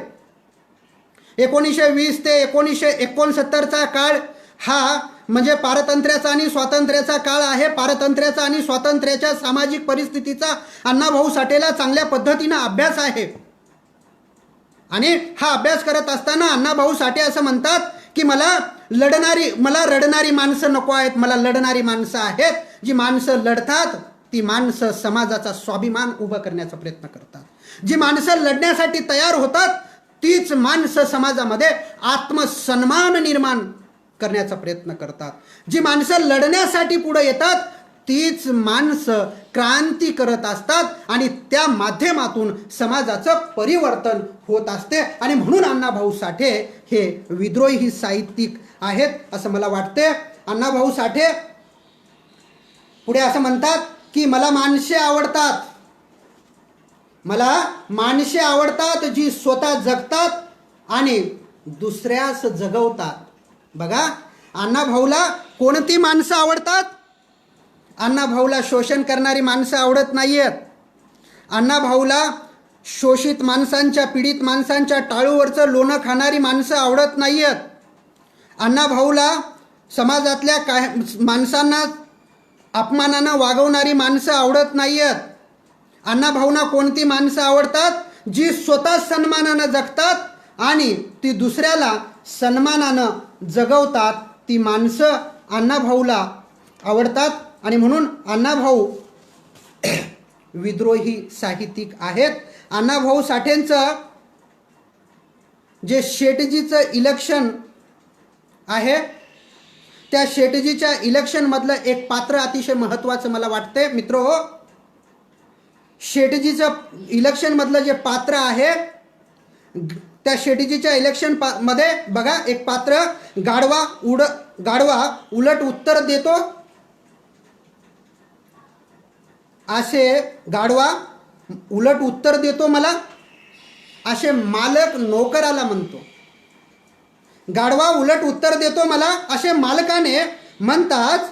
1920 ते 1969चा काळ हा म्हणजे पारतंत्र्याचा आणि स्वातंत्र्याचा काळ आहे. पारतंत्र्याचा आणि स्वातंत्र्याच्या सामाजिक परिस्थितीचा अण्णाभाऊ साठेला चांगल्या पद्धतीनं अभ्यास आहे. आणि हा अभ्यास करत असताना अण्णाभाऊ साठे असं म्हणतात की मला रडणारी माणसं नको आहेत, मला लढणारी माणसं आहेत. जी माणसं लढतात ती माणसं समाजाचा स्वाभिमान उभं करण्याचा प्रयत्न करतात. जी माणसं लढण्यासाठी तयार होतात तीच माणसं समाजामध्ये आत्मसन्मान निर्माण करण्याचा प्रयत्न करतात. जी माणसं लढण्यासाठी पुढे येतात तीच माणसं क्रांती करत असतात आणि त्या माध्यमातून समाजाचं परिवर्तन होत असते. आणि म्हणून अण्णाभाऊ साठे हे विद्रोही साहित्यिक आहेत असं मला वाटते. अण्णाभाऊ साठे पुढे असं म्हणतात की मला माणसे आवडतात, मला माणसे आवडतात जी स्वतः जगतात आणि दुसऱ्यास जगवतात. बघा, अण्णाभाऊला कोणती माणसं आवडतात? अण्णाभाऊला शोषण करणारी माणसं आवडत नाहीयेत. अण्णाभाऊला शोषित माणसांच्या, पीडित माणसांच्या टाळूवरचं लोणं खाणारी माणसं आवडत नाहीयेत. अण्णाभाऊला समाजातल्या काय माणसांना अपमानानं वागवणारी माणसं आवडत नाहीयेत. अण्णाभाऊंना कोणती माणसं आवडतात? जी स्वतः सन्मानानं जगतात आणि ती दुसऱ्याला सन्मानानं जगवतात. ती माणसं अण्णाभाऊला आवडतात आणि म्हणून अण्णाभाऊ विद्रोही साहित्यिक आहेत. अण्णाभाऊ साठेंचं जे शेटजीचं इलेक्शन आहे त्या शेटजीच्या इलेक्शनमधलं एक पात्र अतिशय महत्त्वाचं मला वाटते मित्रहो. शेटजीचं इलेक्शनमधलं जे पात्र आहे त्या शेटजीच्या इलेक्शन मध्ये बघा, एक पात्र गाढवा उलट उत्तर देतो, असे गाढवा उलट उत्तर देतो मला, असे मालक नोकराला म्हणतो. गाढवा उलट उत्तर देतो मला असे मालकाने म्हणताच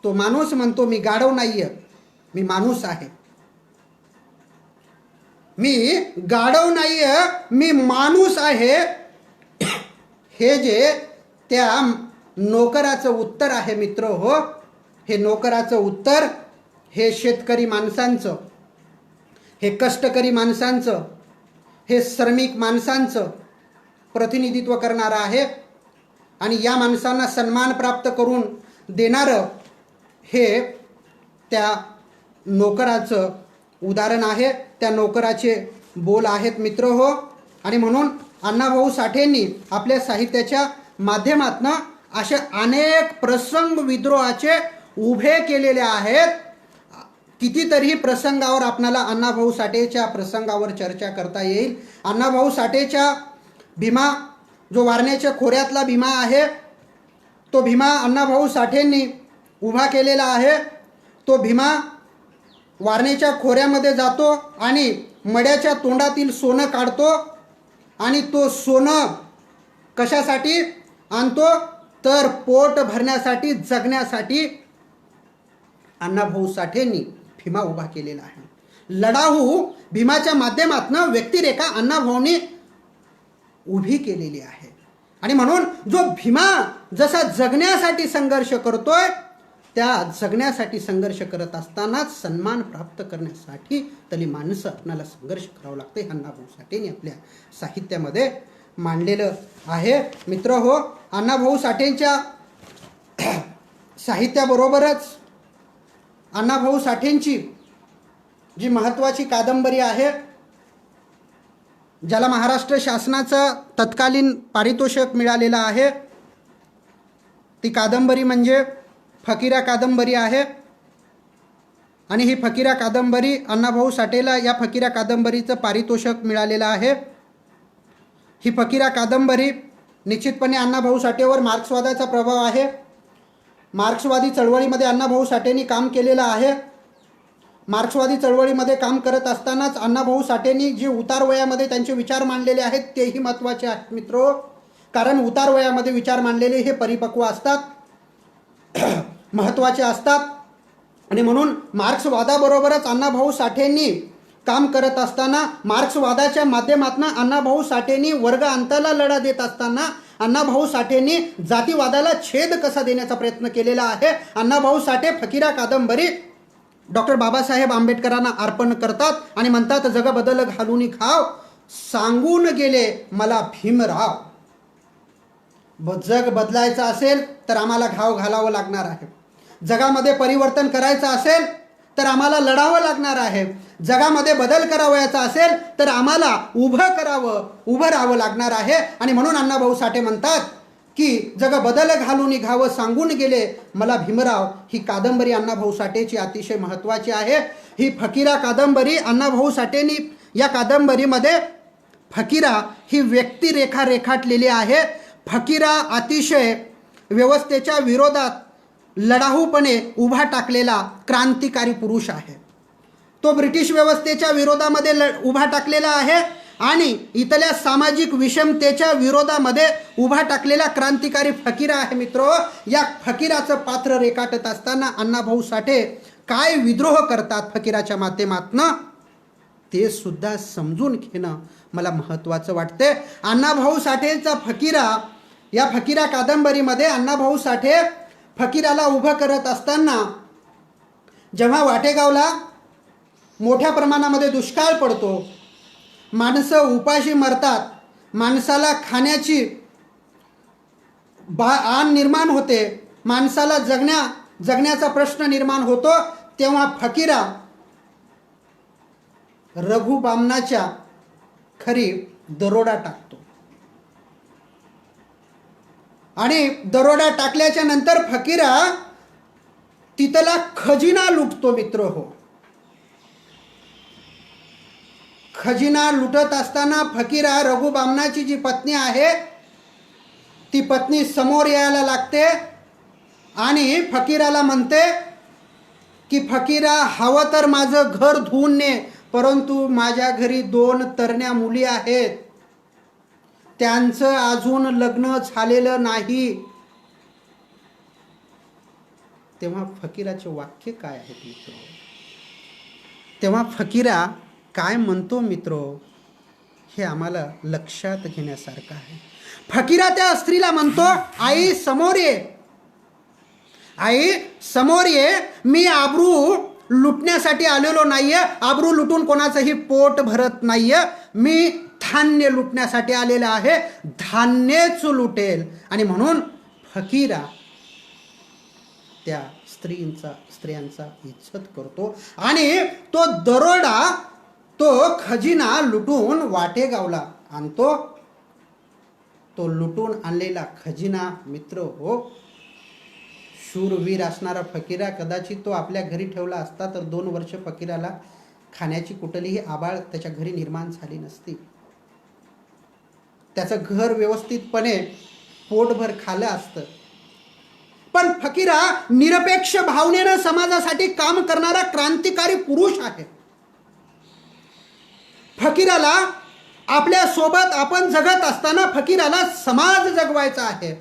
तो माणूस म्हणतो मी गाढव नाहीये, मी माणूस आहे. मी गाढव नाहीये, मी माणूस आहे. हे जे त्या नोकराचं उत्तर आहे मित्र हो, हे नोकराचं उत्तर हे शेतकरी माणसांचं, हे कष्टकरी माणसांचं, हे श्रमिक माणसांचं प्रतिनिधित्व करणारं आहे. आणि या माणसांना सन्मान प्राप्त करून देणारं हे त्या नोकराचं उदाहरण आहे, त्या नोकराचे बोल आहेत मित्र हो. आणि म्हणून अण्णाभाऊ साठेंनी आपल्या साहित्याच्या माध्यमातून असे अनेक प्रसंग विद्रोहाचे उभे केलेले आहेत. कितीतरी प्रसंगावर आपणाला अण्णाभाऊ साठेच्या प्रसंगावर चर्चा करता येईल. अण्णाभाऊ साठेच्या भीमा, जो वारण्याच्या खोऱ्यातला भीमा आहे, तो भीमा अण्णाभाऊ साठेंनी उभा केलेला आहे. तो भीमा वारण्याच्या खोऱ्यामध्ये जातो आणि मड्याच्या तोंडातील सोनं काढतो आणि तो सोनं कशासाठी आणतो तर पोट भरण्यासाठी, जगण्यासाठी अण्णाभाऊ साठेंनी भीमा उभा केलेला आहे. लढाऊ भीमाच्या माध्यमातून व्यक्तिरेखा अण्णाभाऊंनी उभी केलेली आहे. आणि म्हणून जो भीमा जसा जगण्यासाठी संघर्ष करतोय, त्या जगण्यासाठी संघर्ष करत असतानाच सन्मान प्राप्त करण्यासाठी तरी माणसं आपल्याला संघर्ष करावं लागते. अण्णाभाऊ साठेंनी आपल्या साहित्यामध्ये मांडलेलं आहे मित्र हो. अण्णाभाऊ साठेंच्या साहित्याबरोबरच अण्णाभाऊ साठेंची जी महत्त्वाची कादंबरी आहे, ज्याला महाराष्ट्र शासनाचं तत्कालीन पारितोषिक मिळालेलं आहे, ती कादंबरी म्हणजे फकीरा कादंबरी आहे. आणि ही फकीरा कादंबरी अण्णाभाऊ साठेला या फकीरा कादंबरीचं पारितोषिक मिळालेलं आहे. ही फकीरा कादंबरी निश्चितपणे अण्णाभाऊ साठेवर मार्क्सवादाचा प्रभाव आहे. मार्क्सवादी चळवळीमध्ये अण्णाभाऊ साठेंनी काम केलेलं आहे. मार्क्सवादी चळवळीमध्ये काम करत असतानाच अण्णाभाऊ साठेंनी जे उतार वयामध्ये त्यांचे विचार मांडलेले आहेत तेही महत्त्वाचे आहेत मित्रो. कारण उतार वयामध्ये विचार मांडलेले हे परिपक्व असतात, महत्त्वाचे असतात. आणि म्हणून मार्क्सवादाबरोबरच अण्णाभाऊ साठेंनी काम करत असताना, मार्क्सवादाच्या माध्यमातून अण्णाभाऊ साठेंनी वर्ग अंताला लढा देत असताना अण्णाभाऊ साठेंनी जातीवादाला छेद कसा देण्याचा प्रयत्न केलेला आहे. अण्णाभाऊ साठे फकीरा कादंबरी डॉक्टर बाबासाहेब आंबेडकरांना अर्पण करतात आणि म्हणतात, जग बदल घालून खाव सांगून गेले मला भीमराव. जग बदलायचं असेल तर आम्हाला घाव घालावं लागणार आहे. जगामध्ये परिवर्तन करायचं असेल तर आम्हाला लढावं लागणार आहे. जगामध्ये बदल करावयाचा असेल तर आम्हाला उभं राहावं लागणार आहे. आणि म्हणून अण्णाभाऊ साठे म्हणतात की जग बदल घालून घावं सांगून गेले मला भीमराव. ही कादंबरी अण्णाभाऊ साठेची अतिशय महत्त्वाची आहे. ही फकीरा कादंबरी अण्णाभाऊ साठेंनी या कादंबरीमध्ये फकीरा ही व्यक्तिरेखा रेखाटलेली आहे. फकीरा अतिशय व्यवस्थेच्या विरोधात लढाऊपणे उभा टाकलेला क्रांतिकारी पुरुष आहे. तो ब्रिटिश व्यवस्थेच्या विरोधामध्ये उभा टाकलेला आहे आणि इथल्या सामाजिक विषमतेच्या विरोधामध्ये उभा टाकलेला क्रांतिकारी फकीरा आहे. मित्रो, या फकीराचं पात्र रेखाटत असताना अण्णाभाऊ साठे काय विद्रोह करतात फकीराच्या माध्यमातून ते सुद्धा समजून घेणं मला महत्त्वाचं वाटते. अण्णाभाऊ साठेंचा फकीरा, या फकीरा कादंबरीमध्ये अण्णाभाऊ साठे फकीराला उभं करत असताना जेव्हा वाटेगावला मोठ्या प्रमाणामध्ये दुष्काळ पडतो, माणसं उपाशी मरतात, माणसाला खाण्याची आण निर्माण होते, माणसाला जगण्याचा प्रश्न निर्माण होतो, तेव्हा फकीरा रघु बामणाच्या खरी दरोडा टाकतो. आणि दरोडा टाकल्याच्या नंतर फकीरा तिथला खजिना लुटतो. मित्र हो, खजिना लुटत असताना फकीरा रघु बामणाची जी पत्नी आहे ती पत्नी समोर यायला लागते आणि फकीराला म्हणते की फकीरा, हवं तर माझं घर धुवून ने, परंतु माझ्या घरी 2 तरण्या मुली आहेत, त्यांचं अजून लग्न झालेलं नाही. तेव्हा फकीराचे वाक्य काय आहे मित्र? तेव्हा फकीरा काय म्हणतो मित्र, हे आम्हाला लक्षात घेण्यासारखं आहे. फकीरा त्या स्त्रीला म्हणतो, आई समोर ये, आई समोर ये, मी आबरू लुटण्यासाठी आलेलो नाहीये, आबरू लुटून कोणाचंही पोट भरत नाहीये, मी धान्य लुटण्यासाठी आलेला आहे, धान्यच लुटेल. आणि म्हणून फकीरा त्या स्त्रियांचा इज्जत करतो आणि तो दरोडा, तो खजिना लुटून वाटेगावला आणतो. तो लुटून आणलेला खजिना मित्र हो, शूरवीर असणारा फकीरा कदाचित तो आपल्या घरी ठेवला असता तर 2 वर्ष फकीराला खाण्याची कुठलीही आबाळ त्याच्या घरी निर्माण झाली नसती. त्याचं घर व्यवस्थितपणे पोटभर खाल्लं असतं. पण फकीरा निरपेक्ष भावनेनं समाजासाठी काम करणारा क्रांतिकारी पुरुष आहे. फकीराला आपल्या सोबत आपण जगत असताना फकीराला समाज जगवायचा आहे.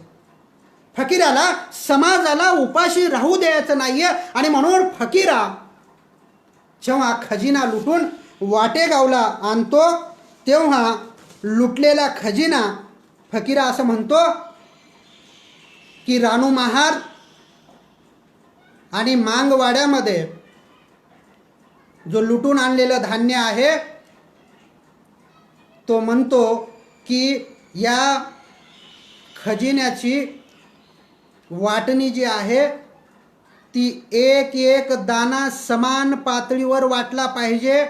फकीराला समाजाला उपाशी राहू द्यायचं नाहीये. आणि म्हणून फकीरा जेव्हा खजिना लुटून वाटेगावला आणतो तेव्हा लुटलेला खजिना फकीरा असं म्हणतो की रानू महार आणि मांगवाड्यामध्ये जो लुटून आणलेलं धान्य आहे तो म्हणतो की या खजिन्याची वाटणी जी आहे ती एक एक दाना समान पातळीवर वाटला पाहिजे,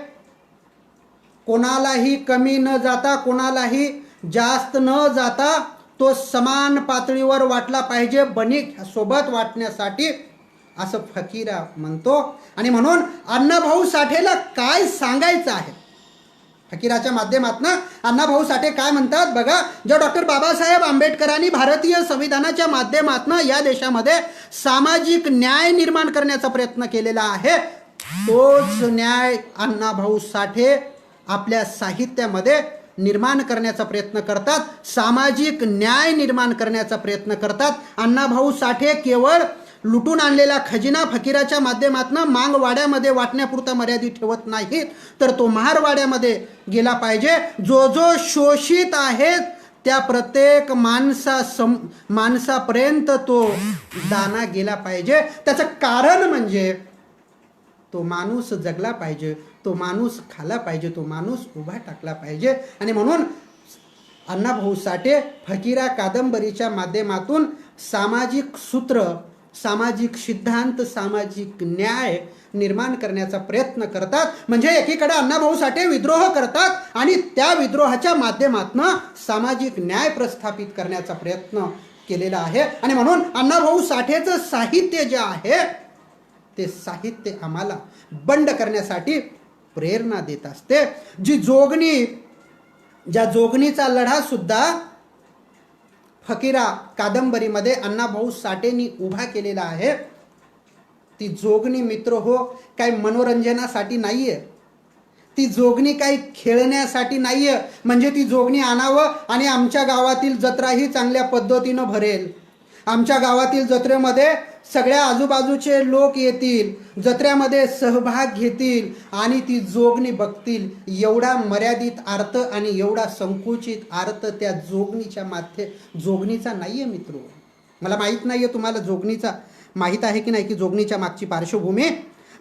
कोणालाही कमी न जाता कोणालाही जास्त न जाता तो समान पातळीवर वाटला पाहिजे बनिक सोबत वाटण्यासाठी, असं फकीरा म्हणतो. आणि म्हणून अण्णाभाऊ साठेला काय सांगायचं आहे फकीराच्या माध्यमातून अण्णाभाऊ साठे काय म्हणतात बघा. जो डॉक्टर बाबासाहेब आंबेडकरांनी भारतीय संविधानाच्या माध्यमातून या देशामध्ये सामाजिक न्याय निर्माण करण्याचा प्रयत्न केलेला आहे, तोच न्याय अण्णाभाऊ साठे आपल्या साहित्यामध्ये निर्माण करण्याचा प्रयत्न करतात, सामाजिक न्याय निर्माण करण्याचा प्रयत्न करतात. अण्णाभाऊ साठे केवळ लुटून आणलेला खजिना फकीराच्या माध्यमातून मांगवाड्यामध्ये वाटण्यापुरता मर्यादित ठेवत नाहीत, तर तो महारवाड्यामध्ये गेला पाहिजे. जो जो शोषित आहेत त्या प्रत्येक माणसापर्यंत तो दाना गेला पाहिजे. त्याचं कारण म्हणजे तो माणूस जगला पाहिजे, तो माणूस खाला पाहिजे, तो माणूस उभा टाकला पाहिजे. आणि म्हणून अण्णाभाऊ साठे फकीरा कादंबरीच्या माध्यमातून सामाजिक सूत्र सामाजिक सिद्धांत, सामाजिक न्याय निर्माण करण्याचा प्रयत्न करतात. म्हणजे एकीकडे अण्णाभाऊ साठे विद्रोह करतात आणि त्या विद्रोहाच्या माध्यमातून सामाजिक न्याय प्रस्थापित करण्याचा प्रयत्न केलेला आहे. आणि म्हणून अण्णाभाऊ साठेचं साहित्य जे आहे ते साहित्य आम्हाला बंड करण्यासाठी प्रेरणा देत असते. ज्या जोगणीचा लढा सुद्धा फकीरा कादंबरीमध्ये अण्णाभाऊ साठेंनी उभा केलेला आहे. ती जोगणी मित्र हो काही मनोरंजनासाठी नाहीये, ती जोगणी काही खेळण्यासाठी नाहीये. म्हणजे ती जोगणी आणावं आणि आमच्या गावातील जत्राही चांगल्या पद्धतीनं भरेल, आमच्या गावातील जत्रेमध्ये सगळ्या आजूबाजूचे लोक येतील, जत्रेमध्ये सहभाग घेतील आणि ती जोगणी बघतील, एवढा मर्यादित अर्थ आणि एवढा संकुचित अर्थ त्या जोगणीचा नाहीये मित्र. मला माहीत नाहीये तुम्हाला जोगणीचा माहीत आहे की नाही, की जोगणीच्या मागची पार्श्वभूमी.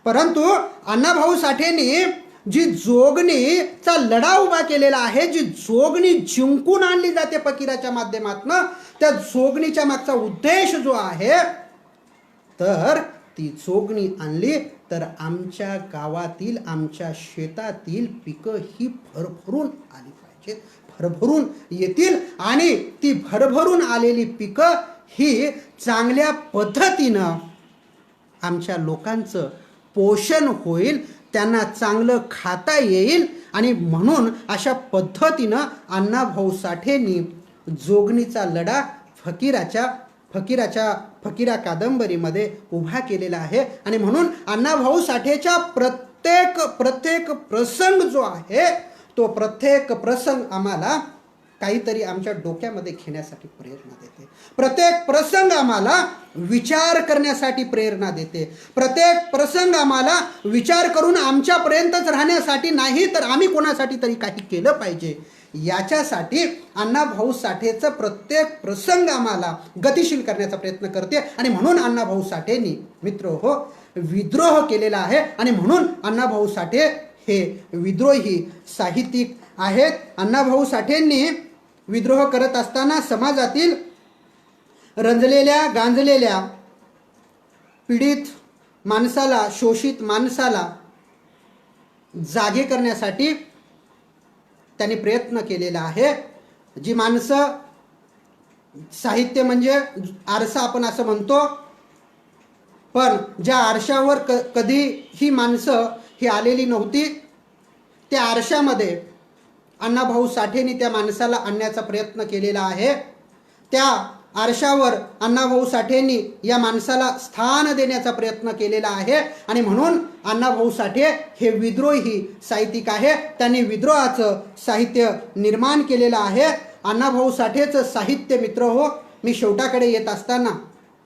परंतु अण्णाभाऊ साठेंनी जी जोगणीचा लढा उभा केलेला आहे, जी जोगणी जिंकून आणली जाते फकीराच्या माध्यमातून, त्या जोगणीच्या मागचा उद्देश जो आहे, तर ती जोगणी आणली तर आमच्या गावातील, आमच्या शेतातील पिकं ही भरभरून आली पाहिजेत, भरभरून येतील आणि ती भरभरून आलेली पिकं ही चांगल्या पद्धतीनं आमच्या लोकांचं पोषण होईल, त्यांना चांगलं खाता येईल. आणि म्हणून अशा पद्धतीनं अण्णाभाऊ साठेंनी जोगणीचा लढा फकीरा कादंबरीमध्ये उभा केलेला आहे. आणि म्हणून अण्णाभाऊ साठेच्या प्रत्येक प्रसंग जो आहे, तो प्रत्येक प्रसंग आम्हाला काहीतरी आमच्या डोक्यामध्ये घेण्यासाठी प्रेरणा देते. प्रत्येक प्रसंग आम्हाला विचार करण्यासाठी प्रेरणा देते. प्रत्येक प्रसंग आम्हाला विचार करून आमच्यापर्यंतच राहण्यासाठी नाही, तर आम्ही कोणासाठी तरी काही केलं पाहिजे याच्यासाठी अण्णाभाऊ साठेचं प्रत्येक प्रसंग आम्हाला गतिशील करण्याचा प्रयत्न करते. आणि म्हणून अण्णाभाऊ साठेंनी मित्र हो विद्रोह केलेला आहे. आणि म्हणून अण्णाभाऊ साठे हे विद्रोही साहित्यिक आहेत. अण्णाभाऊ साठेंनी विद्रोह करत असताना समाजातील रंजलेल्या गांजलेल्या पीडित माणसाला, शोषित माणसाला जागे करण्यासाठी त्यांनी प्रयत्न केलेला आहे. जी माणसं, साहित्य म्हणजे आरसा आपण असं म्हणतो, पण ज्या आरशावर कधी ही माणसं ही आलेली नव्हती, त्या आरशामध्ये अण्णाभाऊ साठेंनी त्या माणसाला आणण्याचा प्रयत्न केलेला आहे. त्या आरशावर अण्णाभाऊ साठेंनी या माणसाला स्थान देण्याचा प्रयत्न केलेला आहे. आणि म्हणून अण्णाभाऊ साठे हे विद्रोही साहित्यिक आहे. त्यांनी विद्रोहाचं साहित्य निर्माण केलेलं आहे. अण्णाभाऊ साठेचं साहित्य मित्र हो, मी शेवटाकडे येत असताना,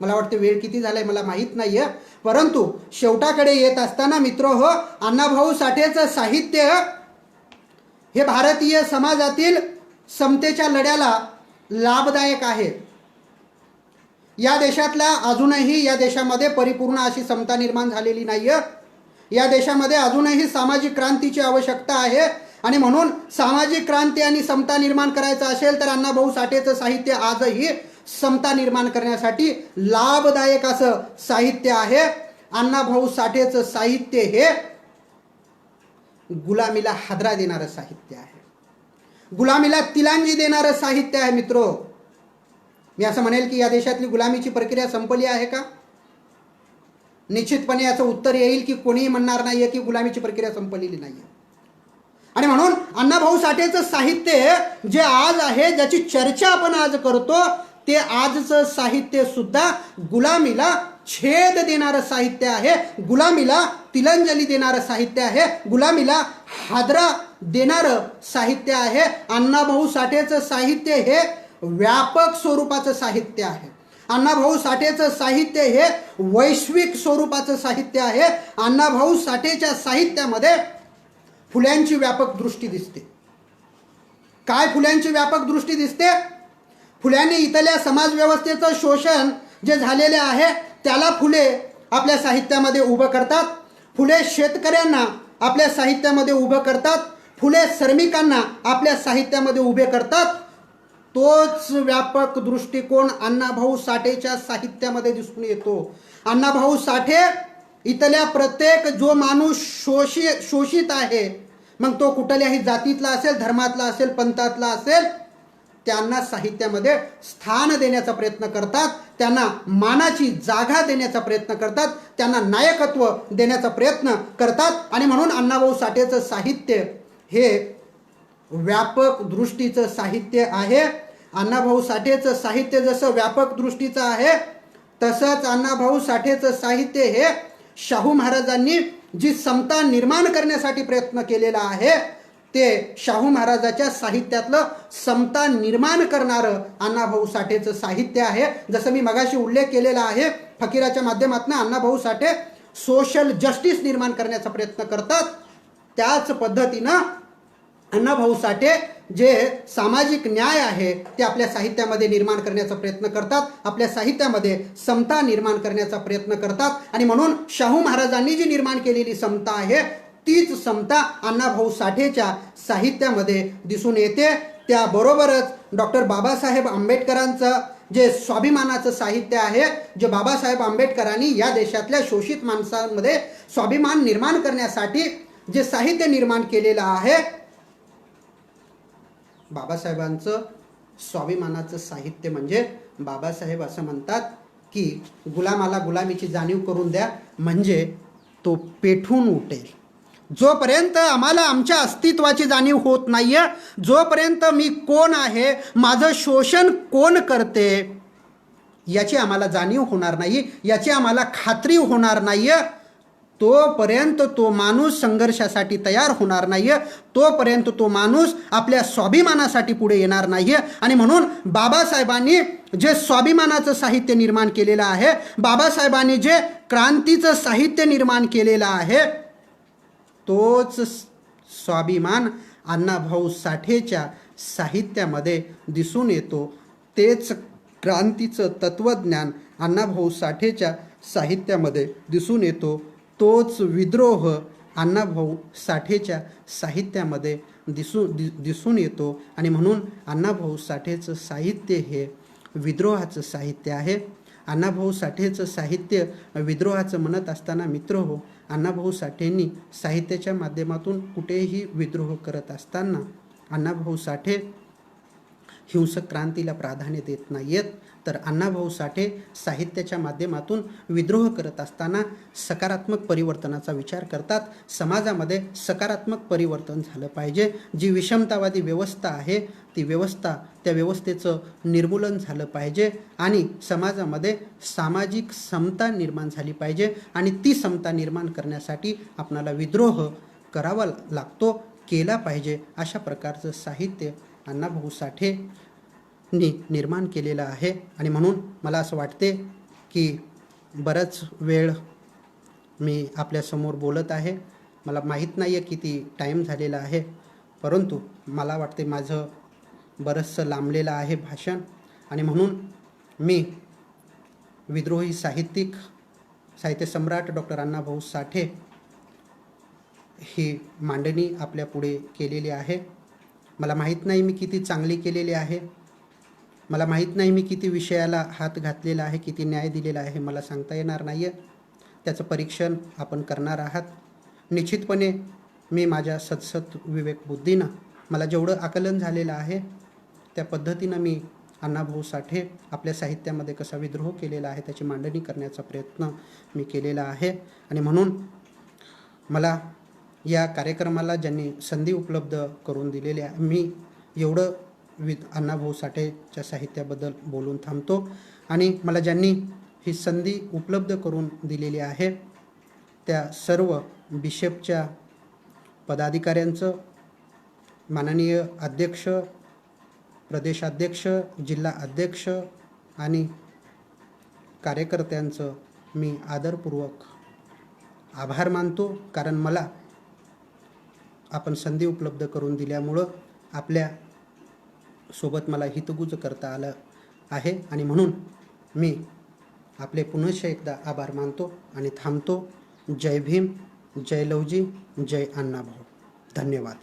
मला वाटतं वेळ किती झालाय मला माहीत नाहीये, परंतु शेवटाकडे येत असताना मित्र हो, अण्णाभाऊ साठेचं साहित्य हे भारतीय समाजातील समतेच्या लढ्याला लाभदायक आहे. या देशातल्या अजूनही या देशामध्ये परिपूर्ण अशी समता निर्माण झालेली नाहीये. या देशामध्ये अजूनही सामाजिक क्रांतीची आवश्यकता आहे. आणि म्हणून सामाजिक क्रांती आणि समता निर्माण करायचं असेल तर अण्णाभाऊ साठेचं साहित्य आजही समता निर्माण करण्यासाठी लाभदायक असं साहित्य आहे. अण्णाभाऊ साठेचं साहित्य हे गुलामीला हादरा देणारं साहित्य आहे, गुलामीला तिलांजी देणारं साहित्य आहे. मित्रो, मी असं म्हणेल की या देशातली गुलामीची प्रक्रिया संपली आहे का? निश्चितपणे याचं उत्तर येईल की कोणीही म्हणणार नाहीये की गुलामीची प्रक्रिया संपलेली नाहीये. आणि म्हणून अण्णाभाऊ साठेचं साहित्य जे आज आहे, ज्याची चर्चा आपण आज करतो, ते आजचं साहित्य सुद्धा गुलामीला छेद देणारं साहित्य आहे, गुलामीला तिलांजली देणारं साहित्य आहे, गुलामीला हादरा देणारं साहित्य आहे. अण्णाभाऊ साठेचं साहित्य हे व्यापक स्वरूपाचं साहित्य आहे. अण्णाभाऊ साठेचं साहित्य हे वैश्विक स्वरूपाचं साहित्य आहे. अण्णाभाऊ साठेच्या साहित्यामध्ये फुल्यांची व्यापक दृष्टी दिसते. काय फुल्यांची व्यापक दृष्टी दिसते? फुल्यांनी इथल्या समाजव्यवस्थेचं शोषण जे झालेले आहे त्याला फुले आपल्या साहित्यामध्ये उभं करतात. फुले शेतकऱ्यांना आपल्या साहित्यामध्ये उभं करतात. फुले श्रमिकांना आपल्या साहित्यामध्ये उभे करतात. तोच व्यापक दृष्टिकोन अण्णाभाऊ साठेच्या साहित्यामध्ये दिसून येतो. अण्णाभाऊ साठे इथल्या प्रत्येक जो माणूस शोषित आहे, मग तो कुठल्याही जातीतला असेल, धर्मातला असेल, पंथातला असेल, त्यांना साहित्यामध्ये स्थान देण्याचा प्रयत्न करतात, त्यांना मानाची जागा देण्याचा प्रयत्न करतात, त्यांना नायकत्व देण्याचा प्रयत्न करतात. आणि म्हणून अण्णाभाऊ साठेचं साहित्य हे व्यापक दृष्टीचं साहित्य आहे. अण्णाभाऊ साठेचं साहित्य जसं व्यापक दृष्टीचं आहे, तसंच अण्णाभाऊ साठेचं साहित्य हे शाहू महाराजांनी जी समता निर्माण करण्यासाठी प्रयत्न केलेला आहे, ते शाहू महाराजाच्या साहित्यातलं समता निर्माण करणारं अण्णाभाऊ साठेचं साहित्य आहे. जसं मी मगाशी उल्लेख केलेला आहे, फकीराच्या माध्यमातून अण्णाभाऊ साठे सोशल जस्टिस निर्माण करण्याचा प्रयत्न करतात. त्याच पद्धतीनं अण्णाभाऊ साठे जे सामाजिक न्याय आहे ते आपल्या साहित्यामध्ये निर्माण करण्याचा प्रयत्न करतात, आपल्या साहित्यामध्ये समता निर्माण करण्याचा प्रयत्न करतात. आणि म्हणून शाहू महाराजांनी जी निर्माण केलेली समता आहे, तीच समता अण्णाभाऊ साठेच्या साहित्यामध्ये दिसून येते. त्याबरोबरच डॉक्टर बाबासाहेब आंबेडकरांचं जे स्वाभिमानाचं साहित्य आहे, जे बाबासाहेब आंबेडकरांनी या देशातल्या शोषित माणसांमध्ये स्वाभिमान निर्माण करण्यासाठी जे साहित्य निर्माण केलेलं आहे, बाबासाहेबांचं स्वाभिमानाचं साहित्य म्हणजे बाबासाहेब असं म्हणतात की गुलामाला गुलामीची जाणीव करून द्या, म्हणजे तो पेठून उठेल. जोपर्यंत आम्हाला आमच्या अस्तित्वाची जाणीव होत नाहीये, जोपर्यंत मी कोण आहे, माझं शोषण कोण करते, याची आम्हाला जाणीव होणार नाही, याची आम्हाला खात्री होणार नाहीये, तोपर्यंत तो माणूस संघर्षासाठी तयार होणार नाहीये, तोपर्यंत तो माणूस आपल्या स्वाभिमानासाठी पुढे येणार नाहीये. आणि म्हणून बाबासाहेबांनी जे स्वाभिमानाचं साहित्य निर्माण केलेलं आहे, बाबासाहेबांनी जे क्रांतीचं साहित्य निर्माण केलेलं आहे, तोच स्वाभिमान अण्णाभाऊ साठेच्या साहित्यामध्ये दिसून येतो. तेच क्रांतीचं तत्त्वज्ञान अण्णाभाऊ साठेच्या साहित्यामध्ये दिसून येतो. तोच विद्रोह अण्णाभाऊ साठेच्या साहित्यामध्ये दिसून येतो. आणि म्हणून अण्णाभाऊ साठेचं साहित्य हे विद्रोहाचं साहित्य आहे. अण्णाभाऊ साठेचं साहित्य विद्रोहाचं म्हणत असताना मित्रहो, अण्णाभाऊ साठेंनी साहित्याच्या माध्यमातून कुठेही विद्रोह करत असताना अण्णाभाऊ साठे हिंसक क्रांतीला प्राधान्य देत नाहीत, तर अण्णाभाऊ साठे साहित्याच्या माध्यमातून विद्रोह करत असताना सकारात्मक परिवर्तनाचा विचार करतात. समाजामध्ये सकारात्मक परिवर्तन झालं पाहिजे. जी विषमतावादी व्यवस्था आहे, ती व्यवस्था, त्या व्यवस्थेचं निर्मूलन झालं पाहिजे आणि समाजामध्ये सामाजिक समता निर्माण झाली पाहिजे. आणि ती समता निर्माण करण्यासाठी आपणाला विद्रोह करावा लागतो, केला पाहिजे. अशा प्रकारचं साहित्य अण्णाभाऊ साठेंनी निर्माण केलेलं आहे. आणि म्हणून मला असं वाटते की बराच वेळ मी आपल्यासमोर बोलत आहे. मला माहीत नाही आहे किती टाईम झालेला आहे, परंतु मला वाटते माझं बरंचसं लांबलेलं आहे भाषण. आणि म्हणून मी विद्रोही साहित्य सम्राट डॉक्टर अण्णाभाऊ साठे ही मांडणी आपल्या पुढे केलेली आहे. मला माहीत नाही मी किती चांगली केलेली आहे, मला माहीत नाही मी किती विषयाला हात घातलेला आहे, किती न्याय दिलेला आहे, मला सांगता येणार नाही आहे. त्याचं परीक्षण आपण करणार आहात. निश्चितपणे मी माझ्या सदसद विवेक बुद्धीनं मला जेवढं आकलन झालेलं आहे त्या पद्धतीनं मी अण्णाभाऊ साठे आपल्या साहित्यामध्ये कसा विद्रोह केलेला आहे त्याची मांडणी करण्याचा प्रयत्न मी केलेला आहे. आणि म्हणून मला या कार्यक्रमाला ज्यांनी संधी उपलब्ध करून दिलेली आहे, मी एवढं अण्णाभाऊ साठेच्या साहित्याबद्दल बोलून थांबतो. आणि मला ज्यांनी ही संधी उपलब्ध करून दिलेली आहे त्या सर्व बिशपच्या पदाधिकाऱ्यांचं, माननीय अध्यक्ष, प्रदेशाध्यक्ष, जिल्हा अध्यक्ष आणि कार्यकर्त्यांचं मी आदरपूर्वक आभार मानतो. कारण मला आपण संधी उपलब्ध करून दिल्यामुळं आपल्या सोबत मला हितगुज करता आलं आहे. आणि म्हणून मी आपले पुनश्च एकदा आभार मानतो आणि थांबतो. जय भीम, जय लवजी, जय अण्णाभाऊ. धन्यवाद.